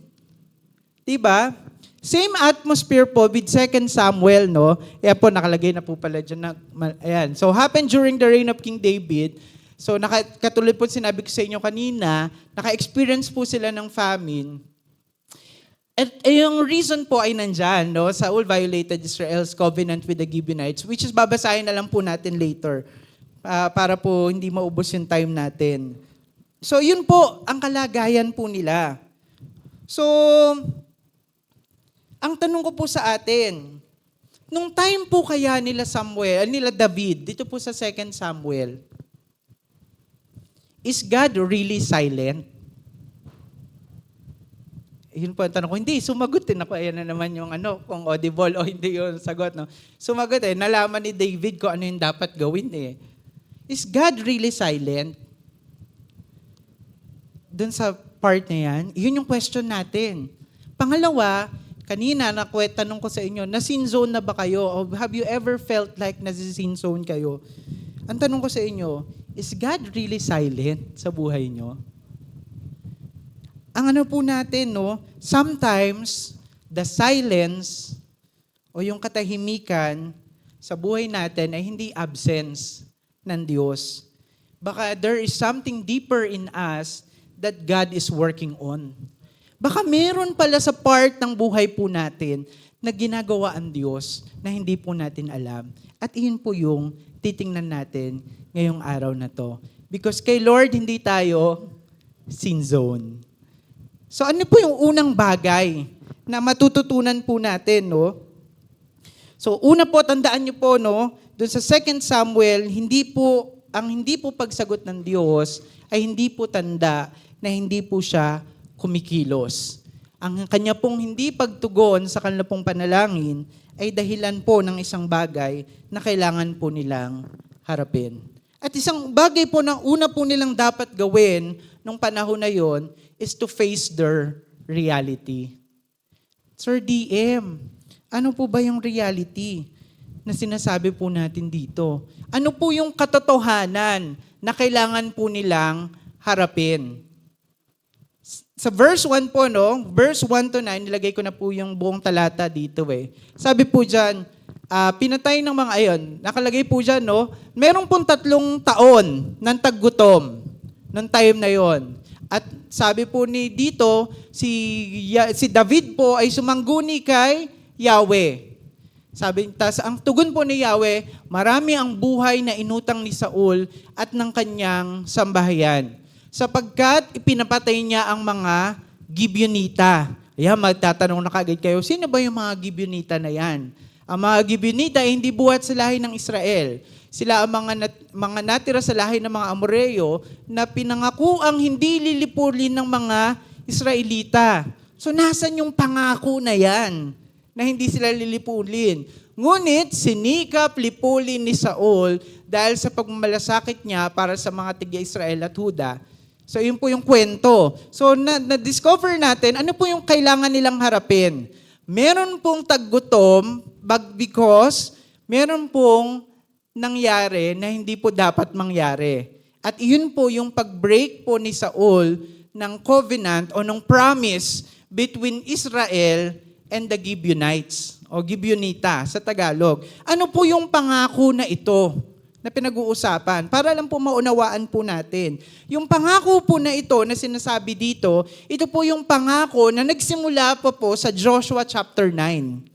Diba? Same atmosphere po with 2 Samuel, no? Ayan po, nakalagay na po pala dyan. Ayan. So, happened during the reign of King David. So, katulad po sinabi ko sa inyo kanina, naka-experience po sila ng famine. At yung reason po ay nandyan, no? Saul violated Israel's covenant with the Gibeonites, which is babasahin na lang po natin later para po hindi maubos yung time natin. So, yun po, ang kalagayan po nila. So, ang tanong ko po sa atin, nung time po kaya nila David, dito po sa 2 Samuel, is God really silent? Yun po ang tanong ko. Hindi, sumagot din ako. Ayan na naman yung kung audible o hindi yung sagot. No? Sumagot nalaman ni David kung ano yung dapat gawin eh. Is God really silent? Doon sa part na yan, yun yung question natin. Pangalawa, kanina, tanong ko sa inyo, na-sin zone na ba kayo? O have you ever felt like na-sin zone kayo? Ang tanong ko sa inyo, is God really silent sa buhay nyo? Ang po natin, no, sometimes, the silence o yung katahimikan sa buhay natin ay hindi absence ng Diyos. Baka there is something deeper in us that God is working on. Baka meron pala sa part ng buhay po natin na ginagawa ang Diyos na hindi po natin alam. At iyon po yung titingnan natin ngayong araw na to. Because kay Lord, hindi tayo sin zone. So ano po yung unang bagay na matututunan po natin, no? So una po, tandaan niyo po, no, doon sa 2 Samuel, hindi po pagsagot ng Diyos ay hindi po tanda na hindi po siya kumikilos. Ang kanya pong hindi pagtugon sa kanila pong panalangin ay dahilan po ng isang bagay na kailangan po nilang harapin. At isang bagay po na una po nilang dapat gawin nung panahon na yon is to face their reality. Sir DM, ano po ba yung reality na sinasabi po natin dito? Ano po yung katotohanan na kailangan po nilang harapin? Sa verse 1 po, no? Verse 1 to 9, nilagay ko na po yung buong talata dito eh. Sabi po dyan, pinatay ng mga ayon. Nakalagay po dyan, no? Meron pong 3 taon ng taggutom ng time na yon. At sabi po ni dito, si David po ay sumangguni kay Yahweh. Sabi, ang tugon po ni Yahweh, marami ang buhay na inutang ni Saul at ng kanyang sambahayan. Sapagkat ipinapatay niya ang mga Gibeonita. Ayan, magtatanong na kagad kayo, sino ba yung mga Gibeonita na yan? Ang mga Gibeonita ay hindi buhat sa lahi ng Israel. Sila ang mga natira sa lahi ng mga Amoreo na pinangako ang hindi lilipulin ng mga Israelita. So nasan yung pangako na yan na hindi sila lilipulin? Ngunit sinikap lipulin ni Saul dahil sa pagmamalasakit niya para sa mga tiga-Israel at Huda. So yun po yung kwento. So na-discover natin ano po yung kailangan nilang harapin. Meron pong taggutom because meron pong nangyari na hindi po dapat mangyari. At iyon po yung pag-break po ni Saul ng covenant o ng promise between Israel and the Gibeonites o Gibeonita sa Tagalog. Ano po yung pangako na ito na na pinag-uusapan. Para lang po maunawaan po natin. Yung pangako po na ito na sinasabi dito, ito po yung pangako na nagsimula pa po sa Joshua chapter 9.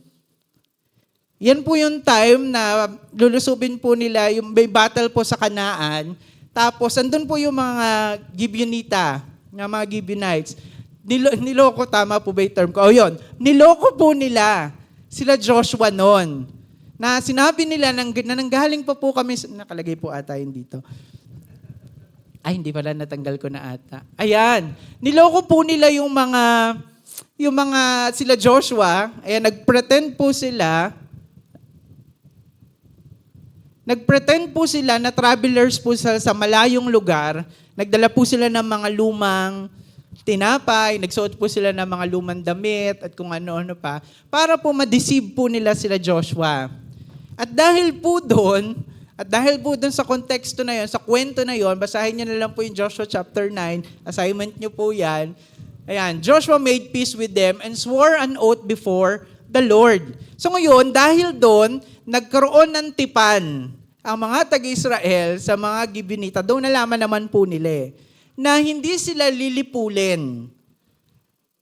Yan po yung time na lulusubin po nila, yung may battle po sa Kanaan. Tapos, andun po yung mga Gibeonita, yung mga Gibeonites. Niloko, tama po ba yung term ko? O yun, niloko po nila sila Joshua noon. Na sinabi nila na nanggaling pa po kami, nakalagay po ata yun dito. Ay, hindi pala, natanggal ko na ata. Ayan, niloko po nila yung mga sila Joshua, ayan, nagpretend po sila na travelers po sa malayong lugar. Nagdala po sila ng mga lumang tinapay, nagsuot po sila ng mga lumang damit at kung ano-ano pa para po ma-deceive po nila sila Joshua. At dahil po doon sa konteksto na yon, sa kwento na yon, basahin niyo na lang po yung Joshua chapter 9, assignment niyo po yan. Ayan, Joshua made peace with them and swore an oath before the Lord. So ngayon, dahil doon, nagkaroon ng tipan ang mga taga-Israel sa mga Gibeonita. Doon nalaman naman po nila na hindi sila lilipulin.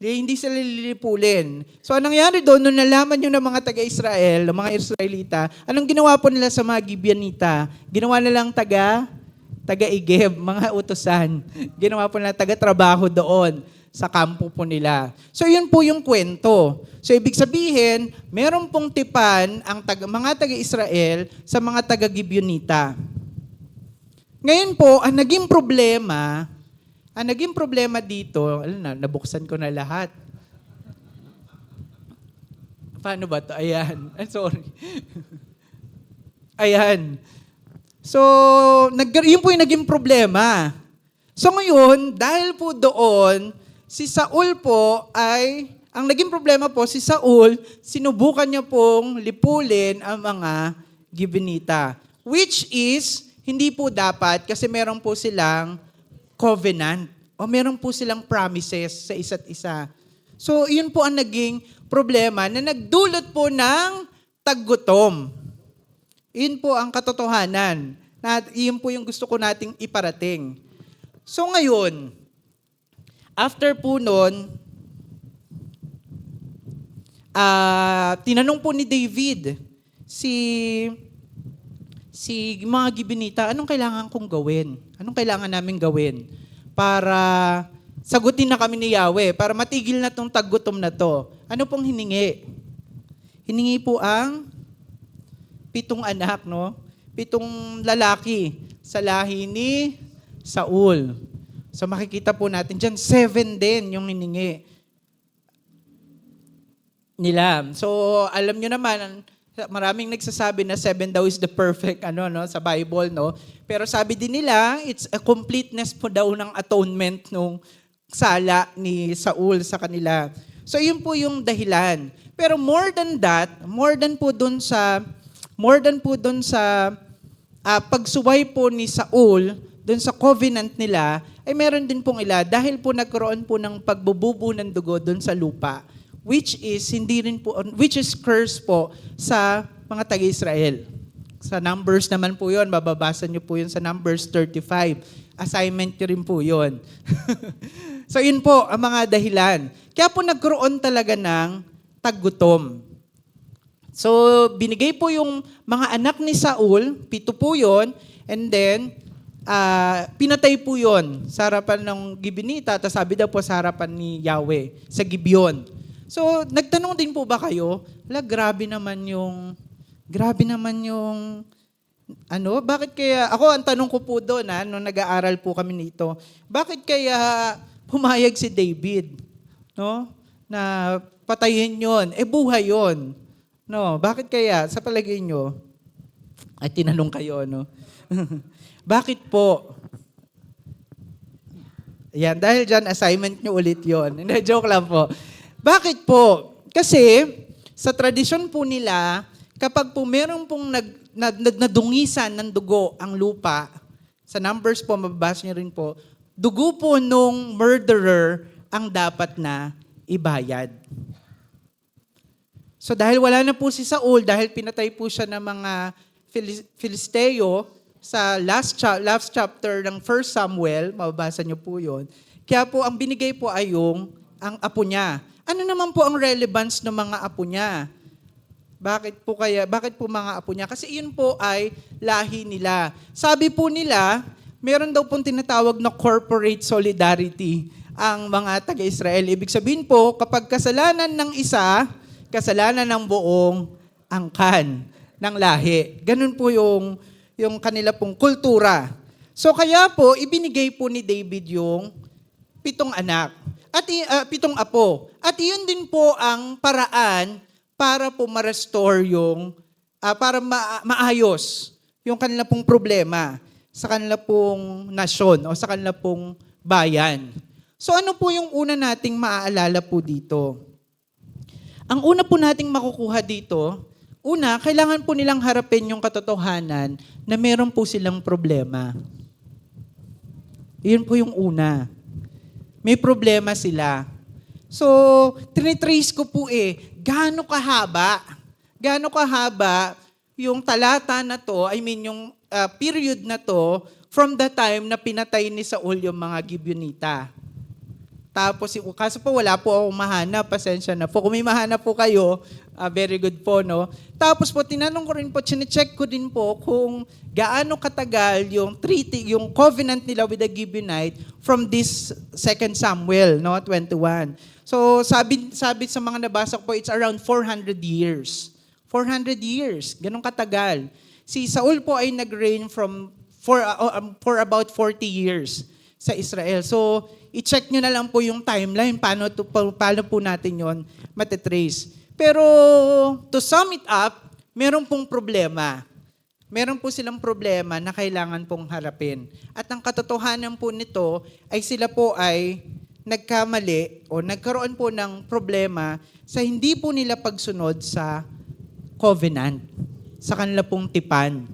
Hindi sila lilipulin. So anong nangyari doon, nung nalaman nyo ng mga taga-Israel, ng mga Israelita, anong ginawa po nila sa mga Gibeonita? Ginawa nilang taga-igib, mga utusan. Ginawa po nila taga-trabaho doon sa kampo po nila. So yun po yung kwento. So ibig sabihin, meron pong tipan ang mga taga-Israel sa mga taga-Gibeonita. Ngayon po, ang naging problema dito, nabuksan ko na lahat. Paano ba to? Ayan. Sorry. Ayan. So, yun po yung naging problema. So ngayon, dahil po doon, si Saul po ang naging problema po, si Saul, sinubukan niya pong lipulin ang mga Gibeonita. Which is, hindi po dapat kasi meron po silang covenant o meron po silang promises sa isa't isa. So, yun po ang naging problema na nagdulot po ng taggutom. Yun po ang katotohanan. Yun po yung gusto ko nating iparating. So, ngayon, after po nun, tinanong po ni David si mga Gibeonita, anong kailangan kong gawin? Anong kailangan namin gawin para sagutin na kami ni Yahweh, para matigil na tong taggutom na to? Ano pong hiningi? Hiningi po ang 7 anak, no? 7 lalaki sa lahi ni Saul. So makikita po natin dyan, 7 din yung hiningi nila. So alam nyo naman, maraming nagsasabi na 7 daw is the perfect sa Bible, no? Pero sabi din nila, it's a completeness po daw ng atonement nung sala ni Saul sa kanila. So yun po yung dahilan. Pero more than po dun sa pagsuway po ni Saul dun sa covenant nila, ay meron din pong dahil po nagkaroon po ng pagbububo ng dugo dun sa lupa, which is curse po sa mga taga-Israel. Sa Numbers naman po yun, mababasa nyo po yun sa Numbers 35. Assignment nyo rin po yun. So yun po ang mga dahilan. Kaya po nagkaroon talaga ng taggutom. So binigay po yung mga anak ni Saul, 7 po yun, and then pinatay po yun sa harapan ng Gibeonita, at sabi daw po sa harapan ni Yahweh, sa Gibeon. So, nagtanong din po ba kayo, grabe naman yung, bakit kaya, ako ang tanong ko po doon, nung nag-aaral po kami nito, bakit kaya pumayag si David, no? Na patayin yon, buhay yon. No, bakit kaya, sa palagay nyo, ay tinanong kayo, no? Bakit po? Yan, dahil dyan, assignment nyo ulit yon. Hindi, joke lang po. Bakit po? Kasi sa tradisyon po nila, kapag po meron pong nadungisan ng dugo ang lupa, sa Numbers po, mababasa niyo rin po, dugo po nung murderer ang dapat na ibayad. So dahil wala na po si Saul, dahil pinatay po siya ng mga Filisteo, sa last chapter ng 1 Samuel, mababasa niyo po yun. Kaya po, ang binigay po ay ang apo niya. Ano naman po ang relevance ng mga apo niya? Bakit po mga apo niya? Kasi iyon po ay lahi nila. Sabi po nila, meron daw pong tinatawag na corporate solidarity ang mga taga-Israel. Ibig sabihin po, kapag kasalanan ng isa, kasalanan ng buong angkan ng lahi. Ganun po yung kanila pong kultura. So kaya po, ibinigay po ni David yung 7 anak at 7 apo. At iyon din po ang paraan para po ma-restore para maayos yung kanila pong problema sa kanila pong nasyon o sa kanila pong bayan. So ano po yung una nating maaalala po dito? Ang una po nating makukuha dito, kailangan po nilang harapin yung katotohanan na meron po silang problema. Iyon po yung una. May problema sila. So, tinitrace ko po gaano kahaba yung talata na to, yung period na to, from the time na pinatay ni Saul yung mga Gibeonita. Tapos, kaso po wala po akong mahanap, pasensya na po. Kung may mahanap po kayo, very good po, no? Tapos po, tinanong ko rin po, chinecheck ko din po kung gaano katagal yung treaty, yung covenant nila with the Gibeonite from this 2 Samuel, no, 21. So, sabi sa mga nabasa ko po, it's around 400 years. 400 years, ganun katagal. Si Saul po ay nag-reign for about 40 years sa Israel. So, i-check nyo na lang po yung timeline, paano po natin yon matitrace. Pero, to sum it up, meron pong problema. Meron po silang problema na kailangan pong harapin. At ang katotohanan po nito ay sila po ay nagkamali o nagkaroon po ng problema sa hindi po nila pagsunod sa covenant, sa kanila pong tipan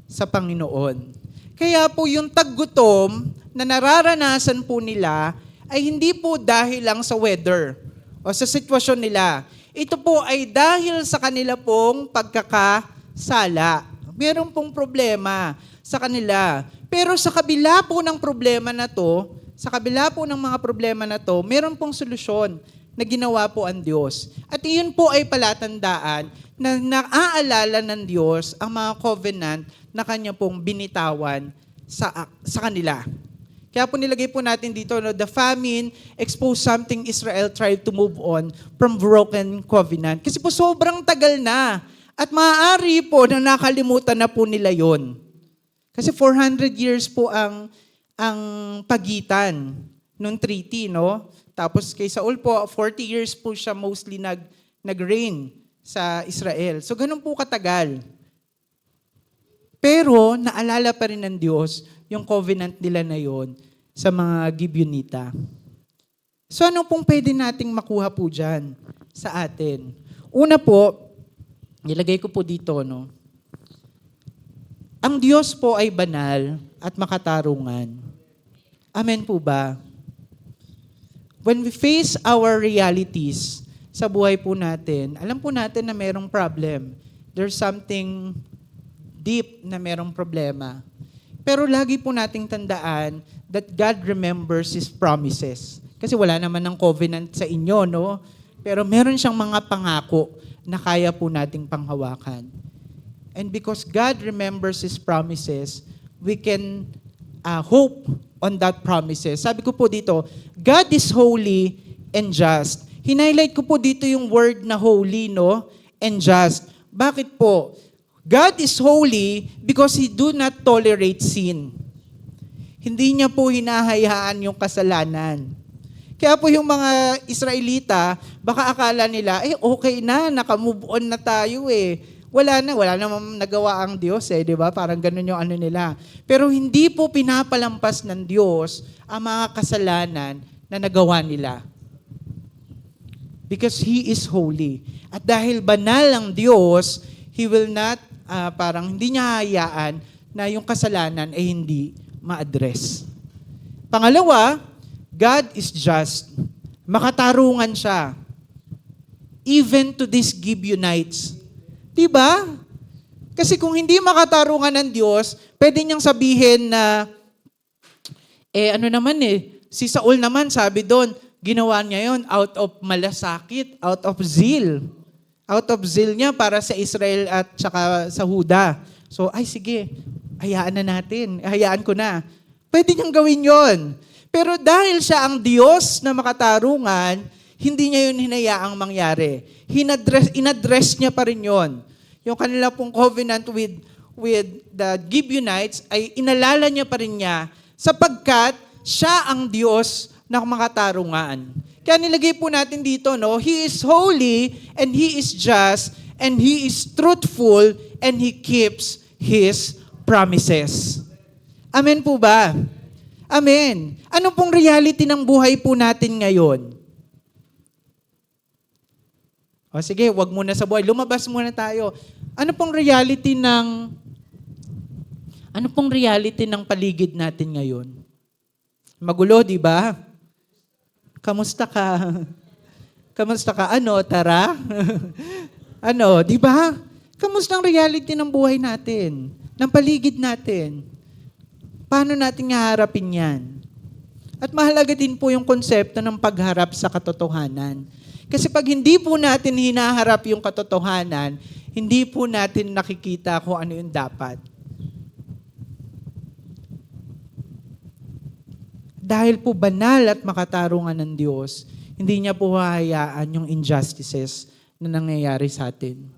sa Panginoon. Kaya po yung taggutom na nararanasan po nila ay hindi po dahil lang sa weather o sa sitwasyon nila. Ito po ay dahil sa kanila pong pagkakasala. Meron pong problema sa kanila. Pero sa kabila po ng problema na to, sa kabila po ng mga problema na to, meron pong solusyon na ginawa po ang Diyos. At iyon po ay palatandaan na naaalala ng Diyos ang mga covenant na Kanya pong binitawan sa kanila. Kaya po nilagay po natin dito, no, the famine exposed something Israel tried to move on from broken covenant. Kasi po sobrang tagal na. At maaari po na nakalimutan na po nila yon. Kasi 400 years po ang pagitan nung treaty, no? Tapos kay Saul po, 40 years po siya mostly nag-reign sa Israel. So ganun po katagal. Pero naalala pa rin ng Diyos yung covenant nila na yon sa mga Gibeonita. So ano pong pwede nating makuha po dyan sa atin? Una po, nilagay ko po dito, no? Ang Diyos po ay banal at makatarungan. Amen po ba? When we face our realities sa buhay po natin, alam po natin na merong problem. There's something deep na merong problema. Pero lagi po nating tandaan that God remembers His promises. Kasi wala naman ng covenant sa inyo, no? Pero meron siyang mga pangako na kaya po nating panghawakan. And because God remembers His promises, we can hope on that promises. Sabi ko po dito, God is holy and just. Hinighlight ko po dito yung word na holy, no? And just. Bakit po? God is holy because He do not tolerate sin. Hindi niya po hinahayaan yung kasalanan. Kaya po yung mga Israelita, baka akala nila, okay na, nakamove on na tayo Wala namang nagawa ang Diyos di ba? Parang ganun yung ano nila. Pero hindi po pinapalampas ng Diyos ang mga kasalanan na nagawa nila. Because He is holy. At dahil banal ang Diyos, He will not, hindi niya hayaan na yung kasalanan ay hindi ma-address. Pangalawa, God is just. Makatarungan siya. Even to these Gibeonites. Diba? Kasi kung hindi makatarungan ng Diyos, pwede niyang sabihin na, si Saul naman sabi doon, ginawa niya yon out of malasakit, out of zeal. Out of zeal niya para sa Israel at saka sa Huda. So, sige, hayaan ko na. Pwede niyang gawin yon. Pero dahil siya ang Diyos na makatarungan, hindi niya yun hinayaang mangyari. Inadress niya pa rin yon. Yung kanila pong covenant with the Gibeonites ay inalala niya pa rin niya sapagkat siya ang Diyos na makatarungan. Kaya nilagay po natin dito, no? He is holy and He is just and He is truthful and He keeps His promises. Amen po ba? Amen. Ano pong reality ng buhay po natin ngayon? O sige, wag muna sa buhay. Lumabas muna tayo. Ano pong reality ng paligid natin ngayon? Magulo, di ba? Kamusta ka? Kamusta ka? Tara? Di ba? Kamusta ang reality ng buhay natin? Ng paligid natin? Paano natin haharapin yan? At mahalaga din po yung konsepto ng pagharap sa katotohanan. Kasi pag hindi po natin hinaharap yung katotohanan, hindi po natin nakikita kung ano yung dapat. Dahil po banal at makatarungan ng Diyos, hindi niya po hahayaan yung injustices na nangyayari sa atin.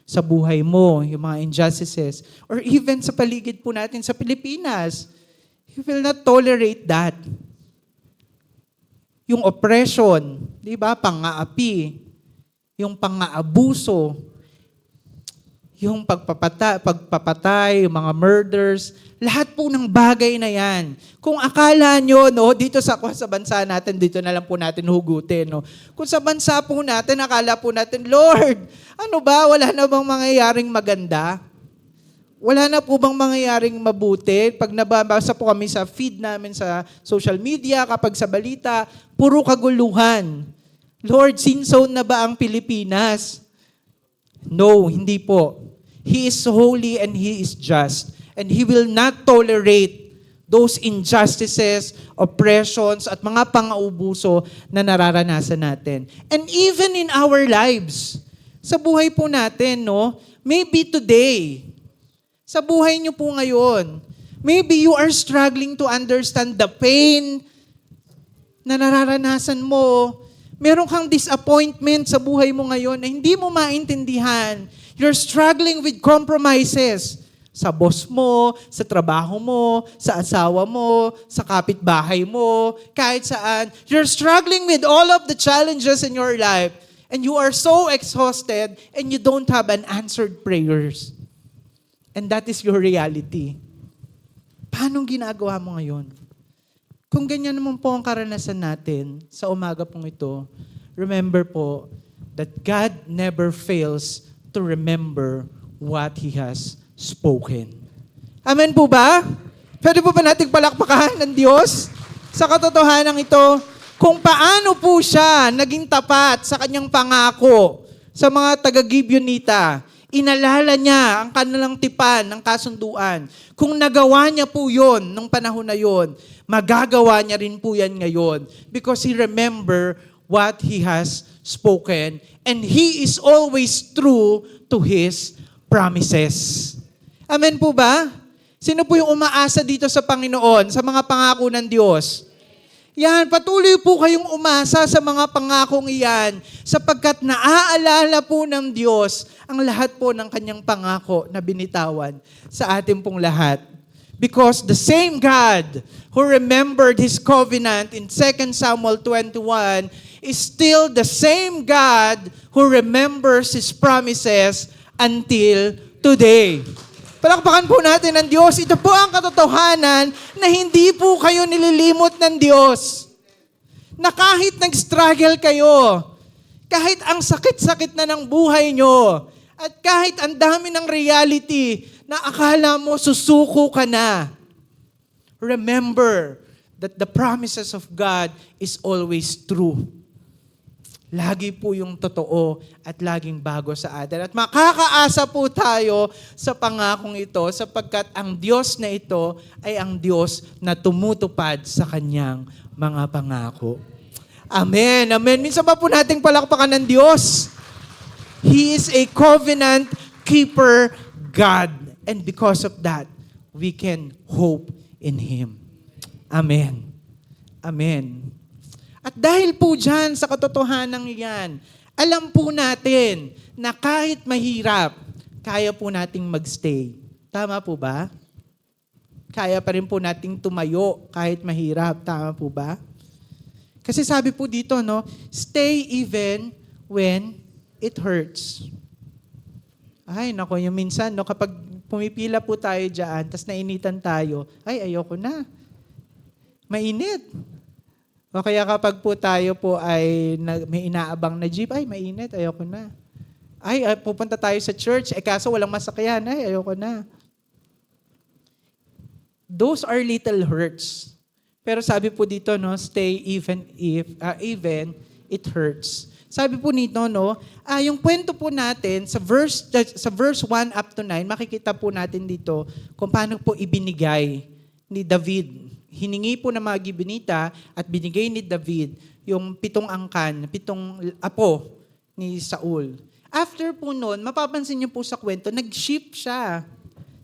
Sa buhay mo, yung mga injustices, or even sa paligid po natin sa Pilipinas, He will not tolerate that. Yung oppression, di ba? Pang-aapi, yung pang-aabuso, yung pagpapatay, yung mga murders, lahat po ng bagay na yan. Kung akala nyo, dito sa bansa natin, dito na lang po natin hugutin. Kung sa bansa po natin, akala po natin, Lord, wala na bang mangyayaring maganda? Wala na po bang mangyayaring mabuti? Pag nababasa po kami sa feed namin sa social media, kapag sa balita, puro kaguluhan. Lord, sin zone na ba ang Pilipinas? No, hindi po. He is holy and He is just. And He will not tolerate those injustices, oppressions, at mga pang-aubuso na nararanasan natin. And even in our lives, sa buhay po natin, maybe today, sa buhay niyo po ngayon, maybe you are struggling to understand the pain na nararanasan mo. Meron kang disappointment sa buhay mo ngayon na hindi mo maintindihan. You're struggling with compromises sa boss mo, sa trabaho mo, sa asawa mo, sa kapitbahay mo, kahit saan. You're struggling with all of the challenges in your life and you are so exhausted and you don't have an answered prayers. And that is your reality. Paano ginagawa mo ngayon? Kung ganyan naman po ang karanasan natin sa umaga pong ito, remember po that God never fails to remember what He has spoken. Amen po ba? Pwede po ba nating palakpakan ng Diyos sa katotohanan ito? Kung paano po siya naging tapat sa kanyang pangako sa mga taga-Gibeonita, inalala niya ang kanilang tipan ng kasunduan. Kung nagawa niya po yon nung panahon na yon, magagawa niya rin po yan ngayon because He remember what He has spoken and He is always true to His promises. Amen po ba? Sino po yung umaasa dito sa Panginoon, sa mga pangako ng Diyos? Yan, patuloy po kayong umasa sa mga pangakong iyan sapagkat naaalala po ng Diyos ang lahat po ng kanyang pangako na binitawan sa ating pong lahat. Because the same God who remembered His covenant in 2 Samuel 21 is still the same God who remembers His promises until today. Palakpakan po natin ang Diyos. Ito po ang katotohanan na hindi po kayo nililimot ng Diyos. Na kahit nag-struggle kayo, kahit ang sakit-sakit na ng buhay nyo, at kahit ang dami ng reality na akala mo susuko ka na, remember that the promises of God is always true. lagi po yung totoo at laging bago sa atin. At makakaasa po tayo sa pangakong ito sapagkat ang Diyos na ito ay ang Diyos na tumutupad sa kanyang mga pangako. Amen. Amen. Minsan ba po nating palakpakan ng Diyos? He is a covenant keeper God. And because of that, we can hope in Him. Amen. Amen. At dahil po dyan sa katotohanan yan, alam po natin na kahit mahirap, kaya po nating magstay. Tama po ba? Kaya pa rin po nating tumayo kahit mahirap. Tama po ba? Kasi sabi po dito, no, stay even when it hurts. Ay, nako, yung minsan, no, kapag pumipila po tayo dyan, tas nainitan tayo, ay, ayoko na. Mainit. O kaya kapag po tayo po ay may inaabang na jeep, ay, mainit, ayoko na. Ay, pupunta tayo sa church, kaso walang masakyan, ay, ayoko na. Those are little hurts. Pero sabi po dito, no, stay even it hurts. Sabi po nito, no, yung kwento po natin sa verse 1 up to 9, makikita po natin dito kung paano po ibinigay ni David. Hiningi po ng mga Gibeonita at binigay ni David yung 7 angkan, 7 apo ni Saul. After po noon, mapapansin niyo po sa kwento, nag-shift siya.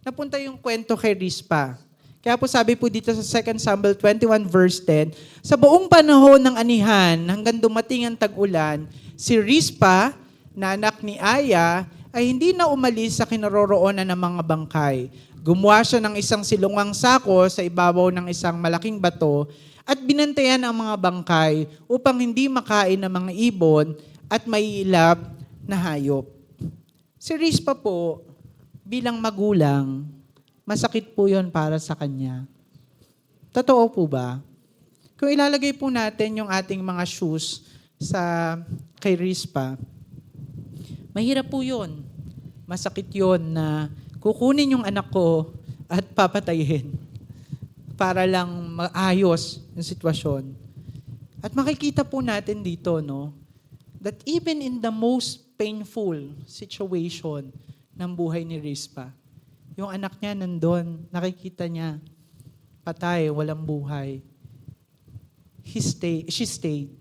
Napunta yung kwento kay Rizpah. Kaya po sabi po dito sa 2 Samuel 21 verse 10, sa buong panahon ng anihan hanggang dumating ang tag-ulan, si Rizpah, na anak ni Aya, ay hindi na umalis sa kinaroroonan ng mga bangkay. Gumawa siya ng isang silungang sako sa ibabaw ng isang malaking bato at binantayan ang mga bangkay upang hindi makain ng mga ibon at maiilap na hayop. Si Rizpah po, bilang magulang, masakit po yon para sa kanya. Totoo po ba? Kung ilalagay po natin yung ating mga shoes kay Rizpah, mahirap po yun. Masakit yon na kukunin yung anak ko at papatayin para lang maayos yung sitwasyon. At makikita po natin dito, no, that even in the most painful situation ng buhay ni Rizpah, yung anak niya nandun, nakikita niya, patay, walang buhay. She stayed,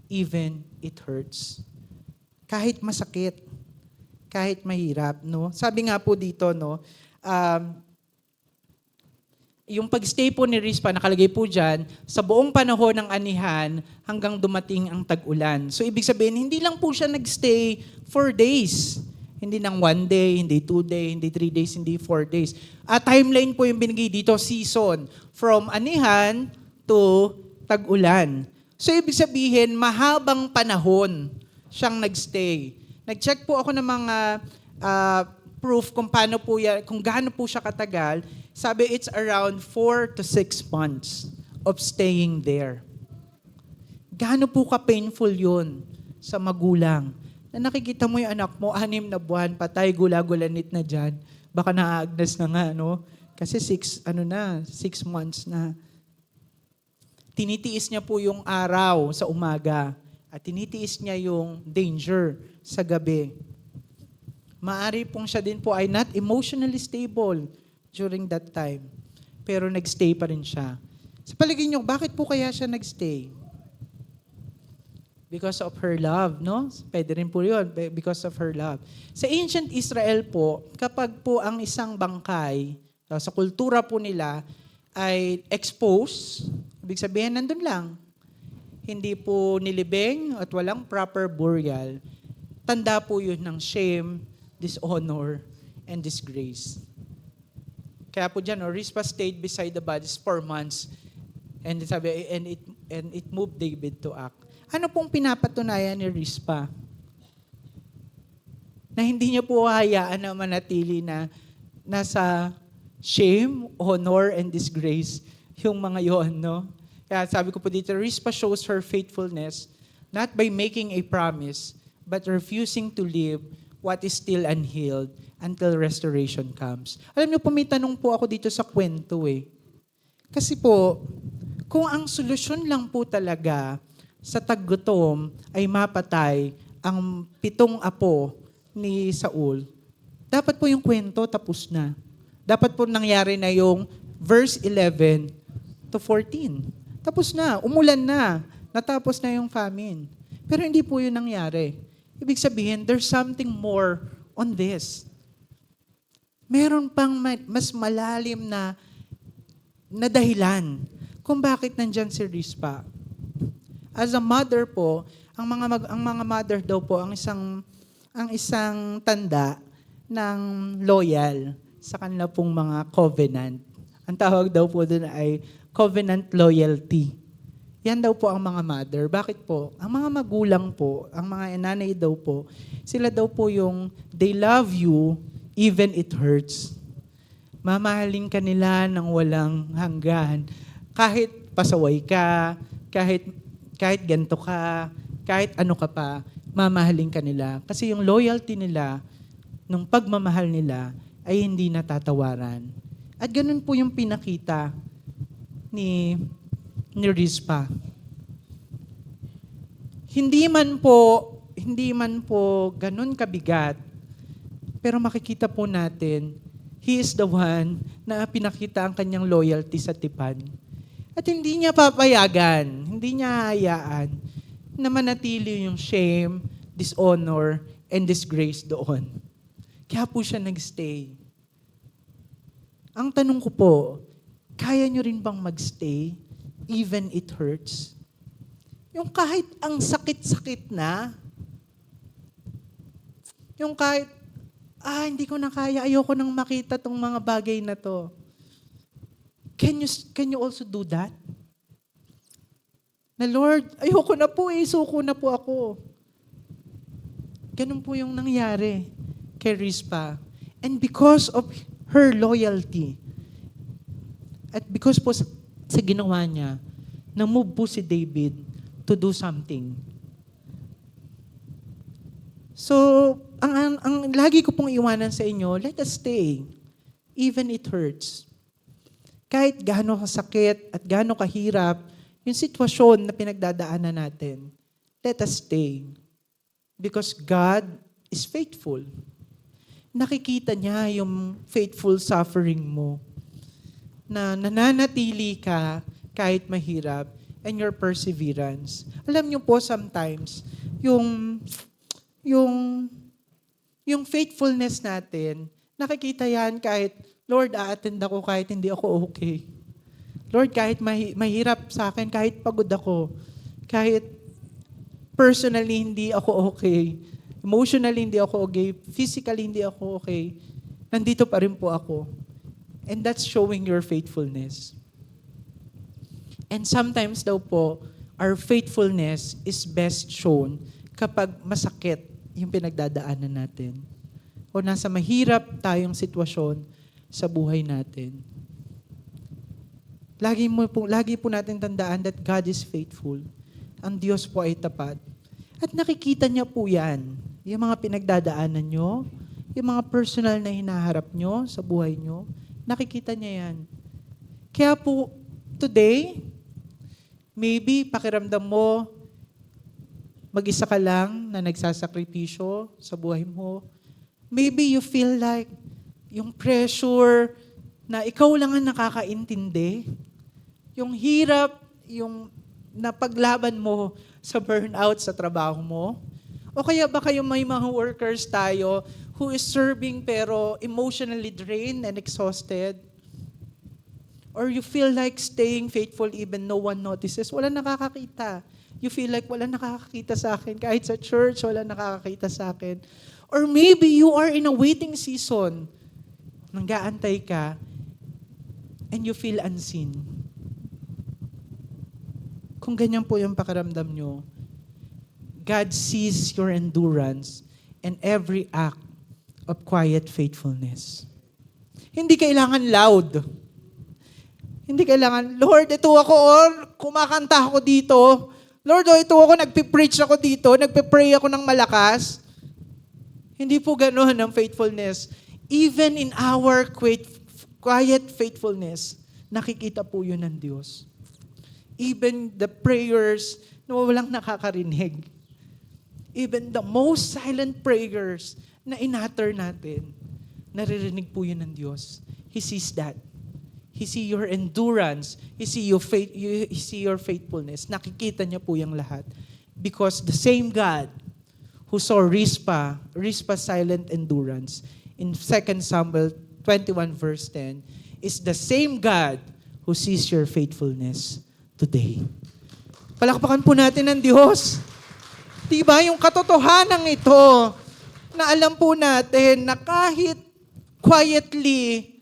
even it hurts. Kahit masakit, kahit mahirap, no? Sabi nga po dito, no, yung pag-stay po ni Rizpah, nakalagay po dyan, sa buong panahon ng anihan hanggang dumating ang tag-ulan. So, ibig sabihin, hindi lang po siya nag-stay for days. Hindi ng 1 day, hindi 2 days, hindi 3 days, hindi 4 days. Timeline po yung binigay dito, season. From anihan to tag-ulan. So, ibig sabihin, mahabang panahon siyang nag-stay. Nag-check po ako ng mga proof kung paano po yan, kung gaano po siya katagal. Sabi, it's around 4 to 6 months of staying there. Gaano po ka-painful yun sa magulang? Na nakikita mo yung anak mo, 6 na buwan, patay, gula-gulanit na dyan. Baka naaagnas na nga, no? Kasi 6 months na. Tinitiis niya po yung araw sa umaga at tinitiis niya yung danger sa gabi. Maari pong siya din po ay not emotionally stable during that time. Pero nagstay pa rin siya. Sa palagay niyo, bakit po kaya siya nagstay? Because of her love, no? Pwede rin po yun, because of her love. Sa ancient Israel po, kapag po ang isang bangkay, sa kultura po nila, ay exposed, ibig sabihin, nandun lang. Hindi po nilibing at walang proper burial. Tanda po yun ng shame, dishonor, and disgrace. Kaya po dyan, Rizpah stayed beside the bodies 4 months, and it moved David to act. Ano pong pinapatunayan ni Rizpah? Na hindi niya po hayaan na manatili na nasa shame, honor, and disgrace yung mga yon, no? Kaya sabi ko po dito, Rizpah shows her faithfulness not by making a promise, but refusing to live what is still unhealed until restoration comes. Alam niyo po, may tanong po ako dito sa kwento eh. Kasi po, kung ang solusyon lang po talaga sa taggutom ay mapatay ang 7 apo ni Saul, dapat po yung kwento tapos na. Dapat po nangyari na yung verse 11 to 14. Tapos na, umulan na, natapos na yung famine. Pero hindi po yun nangyari. Ibig sabihin, there's something more on this. Meron pang mas malalim na dahilan kung bakit nandyan si Rizpah. As a mother po, ang mga mother daw po ang isang tanda ng loyal sa kanila pong mga covenant. Ang tawag daw po doon ay covenant loyalty. Yan daw po ang mga mother. Bakit po? Ang mga magulang po, ang mga nanay daw po, sila daw po yung they love you even it hurts. Mamahalin ka nila ng walang hanggan. Kahit pasaway ka, kahit ganito ka, kahit ano ka pa, mamahalin ka nila. Kasi yung loyalty nila, nung pagmamahal nila, ay hindi natatawaran. At ganun po yung pinakita ni Rizpah. Hindi man po ganun kabigat, pero makikita po natin, he is the one na pinakita ang kanyang loyalty sa tipan. At hindi niya papayagan, hindi niya hayaan na manatili yung shame, dishonor, and disgrace doon. Kaya po siya nagstay. Ang tanong ko po, kaya nyo rin bang magstay even it hurts? Yung kahit ang sakit-sakit na, yung kahit, hindi ko na kaya, ayoko nang makita tong mga bagay na to. Can you also do that? Na Lord, ayoko na po suko na po ako. Ganun po yung nangyari kay Rizpah. And because of her loyalty, at because po sa ginawa niya, na-move po si David to do something. So, ang lagi ko pong iwanan sa inyo, let us stay, even it hurts. Kahit gaano kasakit at gaano kahirap yung sitwasyon na pinagdadaanan natin, let us stay. Because God is faithful. Nakikita niya yung faithful suffering mo. Na nananatili ka kahit mahirap and your perseverance. Alam niyo po sometimes, yung faithfulness natin, nakikita yan kahit, Lord, a-attend ako kahit hindi ako okay. Lord, kahit mahirap sa akin, kahit pagod ako, kahit personally hindi ako okay, emotionally hindi ako okay, physically hindi ako okay, nandito pa rin po ako. And that's showing your faithfulness. And sometimes daw po, our faithfulness is best shown kapag masakit yung pinagdadaanan natin. O nasa mahirap tayong sitwasyon sa buhay natin. Lagi po natin tandaan that God is faithful. Ang Diyos po ay tapat. At nakikita niya po yan. Yung mga pinagdadaanan nyo, yung mga personal na hinaharap nyo sa buhay nyo, nakikita niya yan. Kaya po, today, maybe pakiramdam mo, mag-isa ka lang na nagsasakripisyo sa buhay mo. Maybe you feel like yung pressure na ikaw lang ang nakakaintindi. Yung hirap, yung napaglaban mo sa burnout sa trabaho mo. O kaya baka yung may mga workers tayo who is serving pero emotionally drained and exhausted. Or you feel like staying faithful even no one notices. Wala nakakakita. You feel like wala nakakakita sa akin. Kahit sa church, wala nakakakita sa akin. Or maybe you are in a waiting season. Nang-aantay ka and you feel unseen. Kung ganyan po yung pakiramdam nyo, God sees your endurance and every act of quiet faithfulness. Hindi kailangan loud. Hindi kailangan, Lord, ito ako, kumakanta ako dito. Lord, ito ako, nagpipreach ako dito, nagpipray ako ng malakas. Hindi po ganoon ang faithfulness. Even in our quiet faithfulness, nakikita po yun ng Diyos. even the prayers na walang nakakarinig. Even the most silent prayers na inatter natin, naririnig po yun ng Diyos. He sees that. He see your endurance. He see your faithfulness. Nakikita niya po yung lahat. Because the same God who saw Rizpah's silent endurance in 2 Samuel 21 verse 10, is the same God who sees your faithfulness today. Palakpakan po natin ang Diyos. Diba yung katotohanan ito na alam po natin na kahit quietly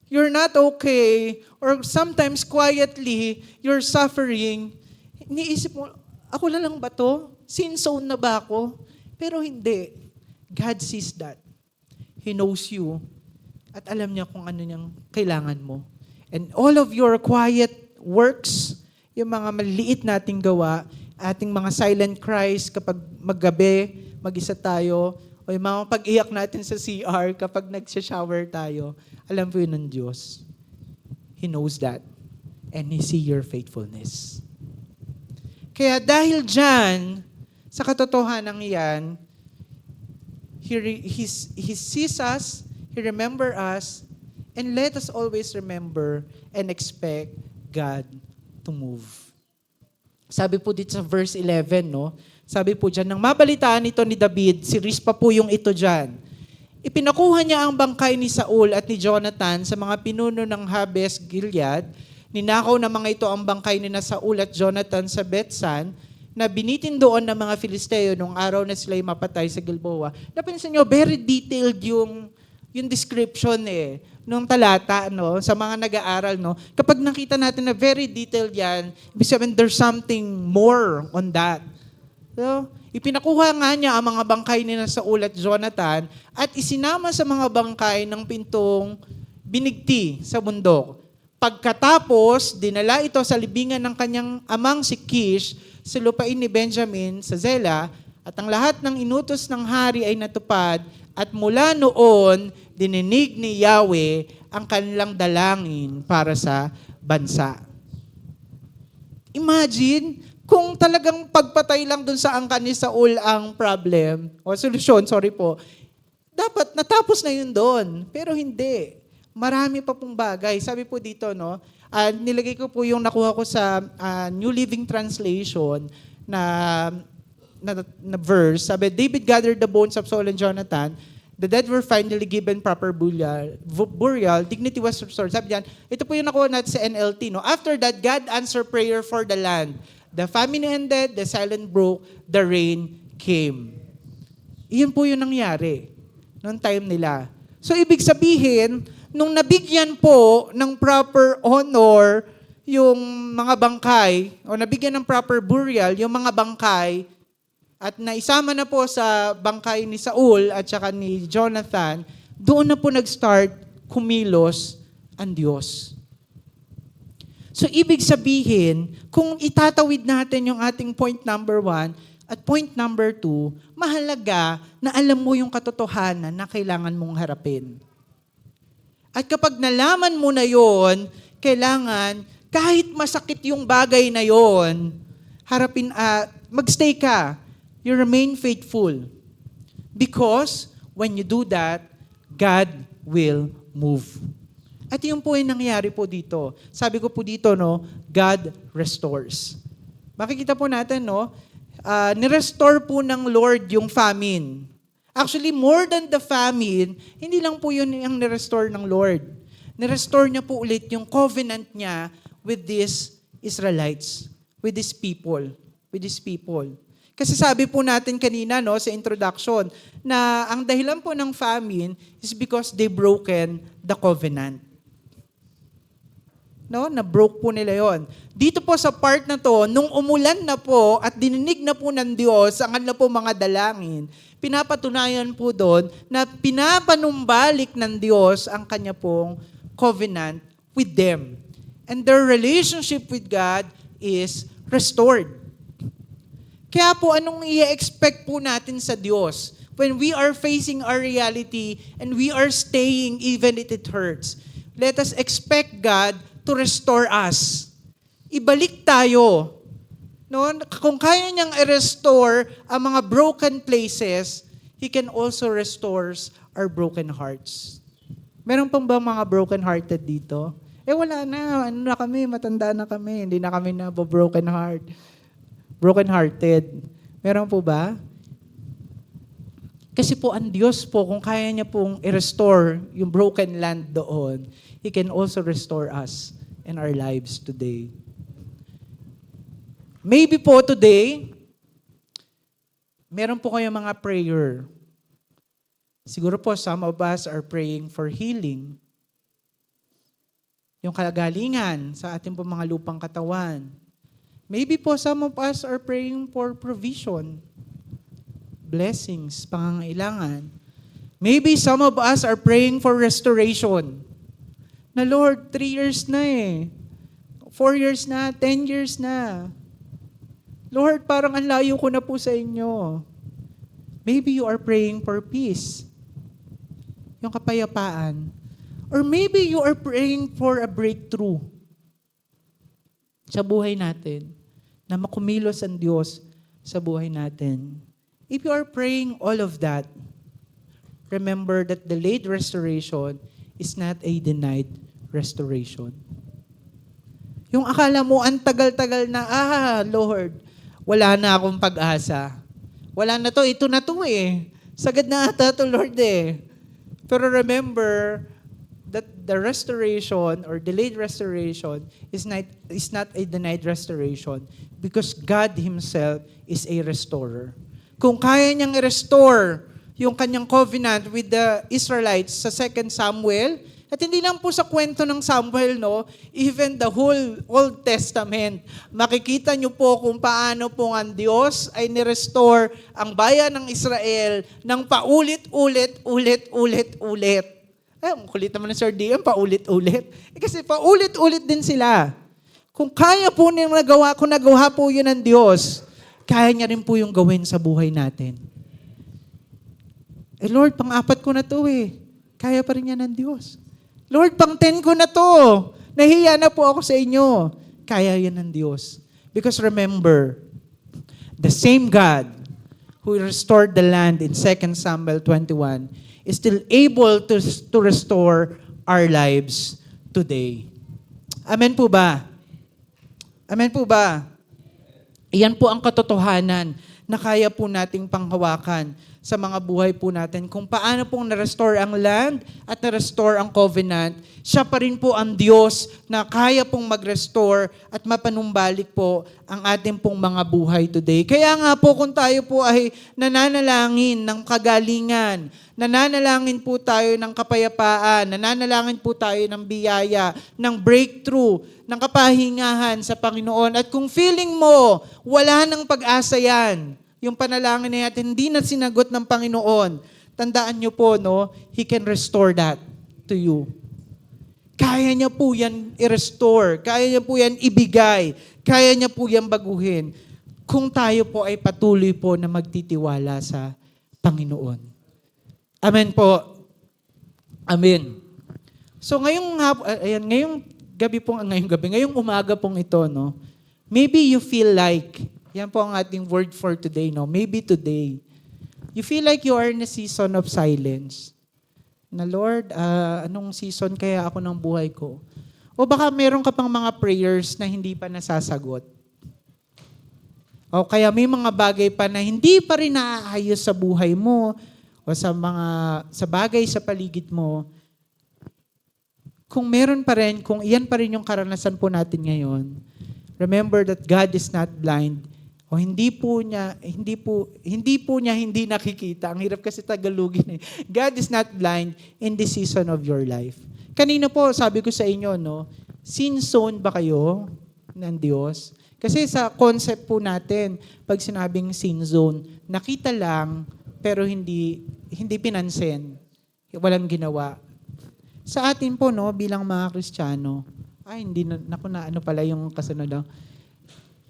you're not okay or sometimes quietly you're suffering, iniisip mo, ako na lang ba to? Sin zone na ba ako? Pero hindi. God sees that. He knows you at alam niya kung ano niyang kailangan mo. And all of your quiet works, yung mga maliliit nating gawa, ating mga silent cries kapag maggabi, mag-isa tayo, o yung mga pag-iyak natin sa CR kapag nagsha-shower tayo, alam po yun ng Diyos. He knows that. And He see your faithfulness. Kaya dahil dyan, sa katotohanan yan, He sees us, He remember us, and let us always remember and expect God to move. Sabi po dito sa verse 11, no? Sabi po dyan, nang mabalitaan ito ni David, si Rizpah po yung ito dyan. Ipinakuha niya ang bangkay ni Saul at ni Jonathan sa mga pinuno ng Habes Gilead. Ninakaw na mga ito ang bangkay ni Saul at Jonathan sa Betsan, na binitin doon ng mga Filisteo nung araw na sila'y mapatay sa Gilboa. Napansin nyo, very detailed yung description nung talata, no, sa mga nag-aaral, no. Kapag nakita natin na very detailed yan, ibig sabihin there's something more on that. So, ipinakuha nga niya ang mga bangkay ni Saul at Jonathan at isinama sa mga bangkay ng pintong binigti sa bundok. Pagkatapos, dinala ito sa libingan ng kanyang amang si Kish sa lupain ni Benjamin sa Zela, at ang lahat ng inutos ng hari ay natupad, at mula noon, dininig ni Yahweh ang kanilang dalangin para sa bansa. Imagine, kung talagang pagpatay lang dun sa angkan ni Saul ang problem, o solusyon, dapat natapos na yun doon. Pero hindi. Marami pa pong bagay. Sabi po dito, no, nilagay ko po yung nakuha ko sa New Living Translation na verse. Sabi, David gathered the bones of Saul and Jonathan. The dead were finally given proper burial. Dignity was restored. Sabi diyan, ito po yung nakuha natin sa NLT. No? After that, God answered prayer for the land. The famine ended, the silence broke, the rain came. Iyon po yung nangyari noong time nila. So, ibig sabihin, nung nabigyan po ng proper honor yung mga bangkay, o nabigyan ng proper burial yung mga bangkay, at naisama na po sa bangkay ni Saul at saka ni Jonathan, doon na po nag-start kumilos ang Diyos. So, ibig sabihin, kung itatawid natin yung ating point number 1 at point number 2, mahalaga na alam mo yung katotohanan na kailangan mong harapin. At kapag nalaman mo na yon, kailangan, kahit masakit yung bagay na yon, harapin, magstay ka. You remain faithful. Because when you do that, God will move. At yun po yung nangyari po dito. Sabi ko po dito, no, God restores. Makikita po natin, no, nirestore po ng Lord yung famine. Actually, more than the famine, hindi lang po yun ang nirestore ng Lord. Nirestore niya po ulit yung covenant niya with these Israelites, with these people. Kasi sabi po natin kanina, no, sa introduction, na ang dahilan po ng famine is because they broken the covenant. No, na-broke po nila yon. Dito po sa part na to, nung umulan na po at dininig na po ng Diyos ang kanila po mga dalangin, pinapatunayan po doon na pinapanumbalik ng Diyos ang kanya pong covenant with them. And their relationship with God is restored. Kaya po, anong i-expect po natin sa Diyos when we are facing our reality and we are staying even if it hurts? Let us expect God to restore us. ibalik tayo. No? Kung kaya niyang i-restore ang mga broken places, He can also restore our broken hearts. Meron pang ba mga broken-hearted dito? Wala na. Ano na kami? Matanda na kami. Hindi na kami na broken heart. Broken-hearted. Meron po ba? Kasi po ang Diyos po, kung kaya niya pong i-restore yung broken land doon, He can also restore us in our lives today. Maybe po today, meron po kayong mga prayer. Siguro po some of us are praying for healing. Yung kalagalingan sa ating po mga lupang katawan. Maybe po some of us are praying for provision, blessings, pangangailangan. Maybe some of us are praying for restoration. Na Lord, 3 years na 4 years na, 10 years na. Lord, parang ang layo ko na po sa inyo. Maybe you are praying for peace. Yung kapayapaan. Or maybe you are praying for a breakthrough sa buhay natin. Na makumilos ang Diyos sa buhay natin. If you are praying all of that, remember that delayed restoration is not a denied restoration. Yung akala mo, ang tagal-tagal na, Lord, wala na akong pag-asa. Wala na to, ito na to Sagad na ata to, Lord Pero remember that the restoration or delayed restoration is not a denied restoration because God Himself is a restorer. Kung kaya niyang i-restore yung kanyang covenant with the Israelites sa 2 Samuel, at hindi lang po sa kwento ng Samuel, even the whole Old Testament, makikita niyo po kung paano po ang Diyos ay ni-restore ang bayan ng Israel ng paulit-ulit. Ang kulit naman ng Sir DM, paulit-ulit. Kasi paulit-ulit din sila. Kung kaya po niyang kung nagawa po yun ng Diyos, kaya niya rin po yung gawin sa buhay natin. Lord, pang-4 ko na to Kaya pa rin yan ng Diyos. Lord, pang-10 ko na to. Nahiya na po ako sa inyo. Kaya yan ng Diyos. Because remember, the same God who restored the land in 2 Samuel 21 is still able to restore our lives today. Amen po ba? Amen po ba? Iyan po ang katotohanan na kaya po nating panghawakan sa mga buhay po natin. Kung paano pong na-restore ang land at na-restore ang covenant, siya pa rin po ang Diyos na kaya pong mag-restore at mapanumbalik po ang ating pong mga buhay today. Kaya nga po kung tayo po ay nananalangin ng kagalingan, nananalangin po tayo ng kapayapaan, nananalangin po tayo ng biyaya, ng breakthrough, ng kapahingahan sa Panginoon. At kung feeling mo, wala nang pag-asa yan, yung panalangin na natin hindi na sinagot ng Panginoon, tandaan nyo po, He can restore that to you. Kaya niya po yan i-restore, kaya niya po yan ibigay, kaya niya po yan baguhin, kung tayo po ay patuloy po na magtitiwala sa Panginoon. Amen po. Amen. So ngayong umaga pong ito, maybe you feel like, yan po ang ating word for today, maybe today, you feel like you are in a season of silence. Na Lord, anong season kaya ako ng buhay ko? O baka meron ka pang mga prayers na hindi pa nasasagot. O kaya may mga bagay pa na hindi pa rin naaayos sa buhay mo o sa bagay sa paligid mo. Kung meron pa rin, kung iyan pa rin yung karanasan po natin ngayon, remember that God is not blind. O hindi po niya hindi nakikita. Ang hirap kasi Tagalogin God is not blind in this season of your life. Kanina po, sabi ko sa inyo, sin zone ba kayo ng Diyos? Kasi sa concept po natin, pag sinabing sin zone, nakita lang, pero hindi pinansin. Walang ginawa. Sa atin po, bilang mga Kristiyano, ano pala yung kasunod lang.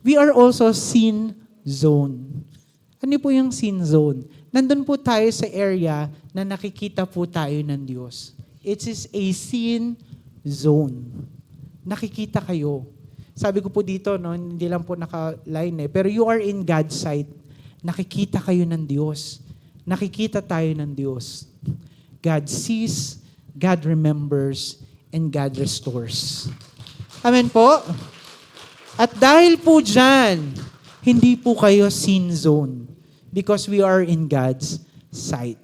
We are also sin zone. Ano po yung sin zone? Nandun po tayo sa area na nakikita po tayo ng Diyos. It is a sin zone. Nakikita kayo. sabi ko po dito, no, hindi lang po naka-line pero you are in God's sight. Nakikita kayo ng Diyos. Nakikita tayo ng Diyos. God sees, God remembers, and God restores. Amen po? At dahil po dyan, hindi po kayo sin zone because we are in God's sight.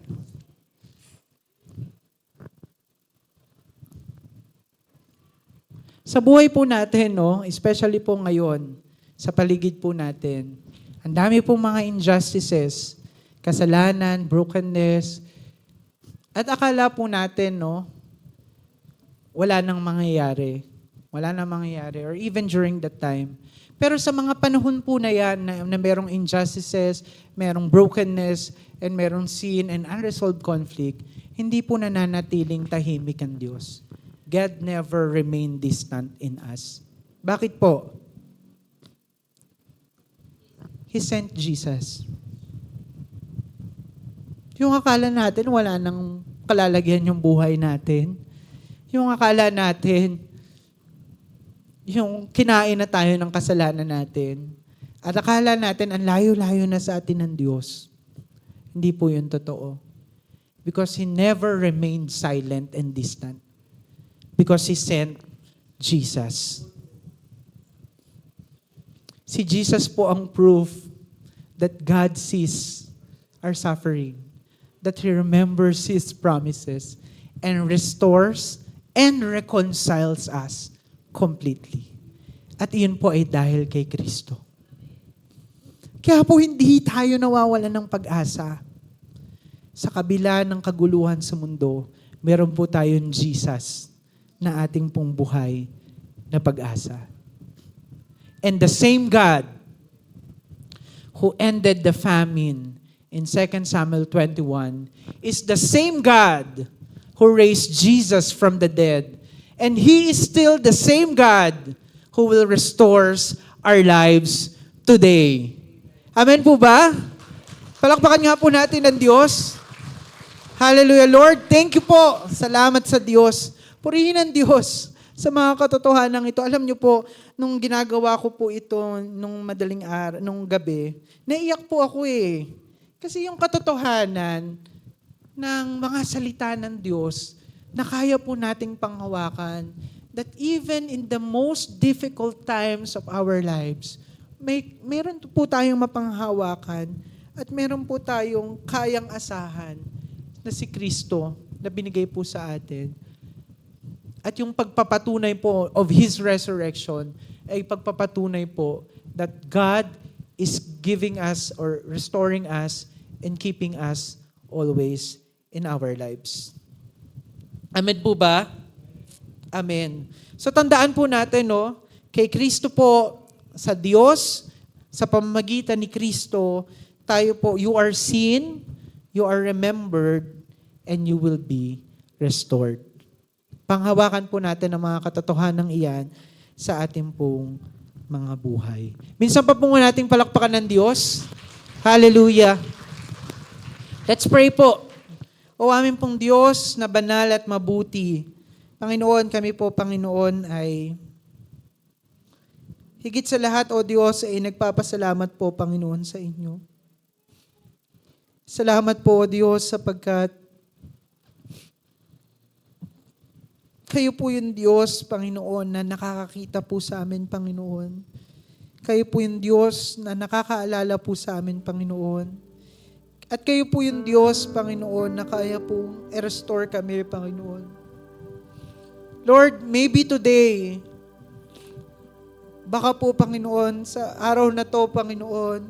Sa buhay po natin, no, especially po ngayon, sa paligid po natin, ang dami pong mga injustices, kasalanan, brokenness, at akala po natin, no, wala nang mangyayari. Wala nang mangyayari, or even during that time. Pero sa mga panahon po na yan, na merong injustices, merong brokenness, and merong sin and unresolved conflict, hindi po nananatiling tahimik ang Diyos. God never remained distant in us. Bakit po? He sent Jesus. Yung akala natin, wala nang kalalagyan yung buhay natin. Yung akala natin, yung kinain na tayo ng kasalanan natin. At akala natin, ang layo-layo na sa atin ng Diyos. Hindi po yun totoo. Because He never remained silent and distant. Because He sent Jesus. Si Jesus po ang proof that God sees our suffering, that He remembers His promises, and restores and reconciles us completely. At iyon po ay dahil kay Kristo. Kaya po hindi tayo nawawalan ng pag-asa. Sa kabila ng kaguluhan sa mundo, meron po tayong Jesus na ating pong buhay na pag-asa. And the same God who ended the famine in 2 Samuel 21 is the same God who raised Jesus from the dead. And He is still the same God who will restore our lives today. Amen po ba? Palakpakan nga po natin ang Diyos. Hallelujah, Lord. Thank you po. Salamat sa Diyos. Purihin ang Diyos sa mga katotohanan ito. Alam niyo po, nung ginagawa ko po ito nung madaling araw, nung gabi, naiyak po ako eh. Kasi yung katotohanan ng mga salita ng Diyos na kaya po nating panghawakan, that even in the most difficult times of our lives, meron po tayong mapanghawakan at meron po tayong kayang asahan na si Kristo na binigay po sa atin. At yung pagpapatunay po of His resurrection ay pagpapatunay po that God is giving us or restoring us and keeping us always in our lives. Amen po ba? Amen. So tandaan po natin, no, kay Kristo po, sa Diyos, sa pamamagitan ni Kristo, tayo po, you are seen, you are remembered, and you will be restored. Panghawakan po natin ang mga katotohanan iyan sa ating pong mga buhay. Minsan pa po nating palakpakan ng Diyos. Hallelujah. Let's pray po. O aming pong Diyos na banal at mabuti, Panginoon, kami po, Panginoon, ay higit sa lahat, O Diyos, ay nagpapasalamat po, Panginoon, sa inyo. Salamat po, O Diyos, sapagkat kayo po yung Diyos, Panginoon, na nakakakita po sa amin, Panginoon. Kayo po yung Diyos na nakakaalala po sa amin, Panginoon. At kayo po yung Diyos, Panginoon, na kaya pong i-restore kami, Panginoon. Lord, maybe today, baka po, Panginoon, sa araw na to, Panginoon,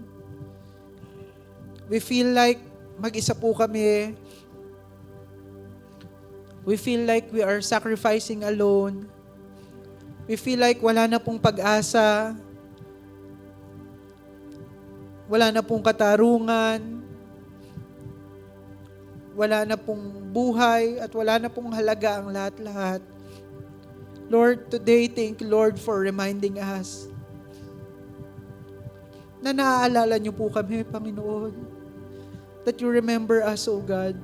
we feel like mag-isa po kami. We feel like we are sacrificing alone. We feel like wala na pong pag-asa. Wala na pong katarungan. Wala na pong buhay at wala na pong halaga ang lahat-lahat. Lord, today, thank you, Lord, for reminding us na naaalala niyo po kami, Panginoon, that you remember us, O God.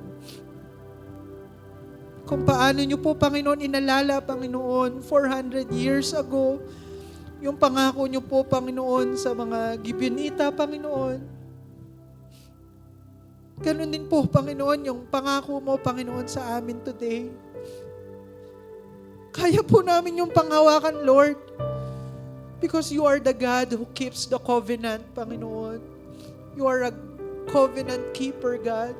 Kung paano niyo po, Panginoon, inalala, Panginoon, 400 years ago, Yung pangako niyo po, Panginoon, sa mga Gibeonita, Panginoon. Ganun din po, Panginoon, yung pangako mo, Panginoon, sa amin today. Kaya po namin yung panghawakan, Lord. Because you are the God who keeps the covenant, Panginoon. You are a covenant keeper, God.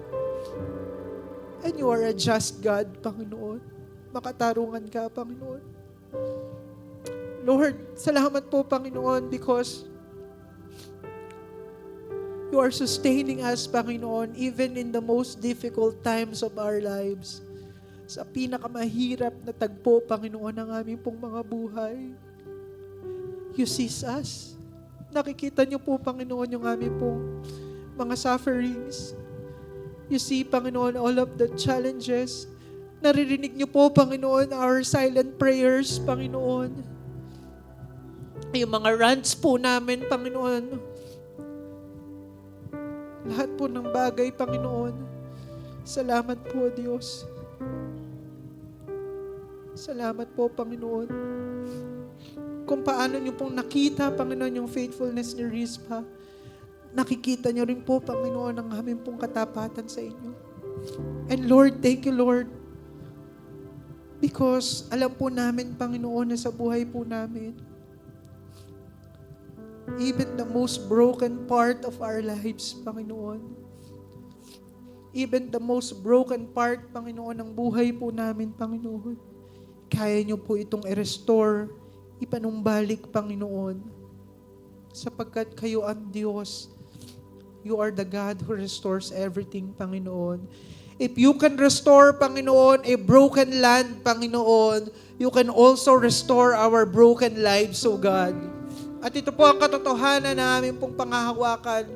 And you are a just God, Panginoon. Makatarungan ka, Panginoon. Lord, salamat po, Panginoon, because you are sustaining us, Panginoon, even in the most difficult times of our lives. Sa pinakamahirap na tagpo, Panginoon, ng aming pong mga buhay. You see us. Nakikita niyo po, Panginoon, yung aming pong mga sufferings. You see, Panginoon, all of the challenges. Naririnig niyo po, Panginoon, our silent prayers, Panginoon. Yung mga rants po namin, Panginoon. Lahat po ng bagay, Panginoon. Salamat po, Diyos. Salamat po, Panginoon. Kung paano niyo pong nakita, Panginoon, yung faithfulness ni Rizpa, nakikita niyo rin po, Panginoon, ang aming pong katapatan sa inyo. And Lord, thank you, Lord. Because alam po namin, Panginoon, na sa buhay po namin, even the most broken part of our lives, Panginoon, even the most broken part, Panginoon, ng buhay po namin, Panginoon, kaya niyo po itong i-restore, ipanumbalik, Panginoon, sapagkat kayo ang Diyos. You are the God who restores everything, Panginoon. If you can restore, Panginoon, a broken land, Panginoon, you can also restore our broken lives, O God. At ito po ang katotohanan na aming pong panghahawakan,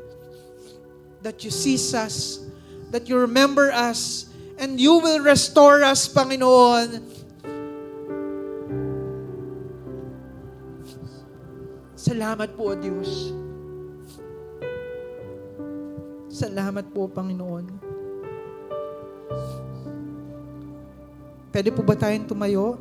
that you seize us, that you remember us, and you will restore us, Panginoon. Salamat po, O Diyos. Salamat po, Panginoon. Pwede po ba tayong tumayo?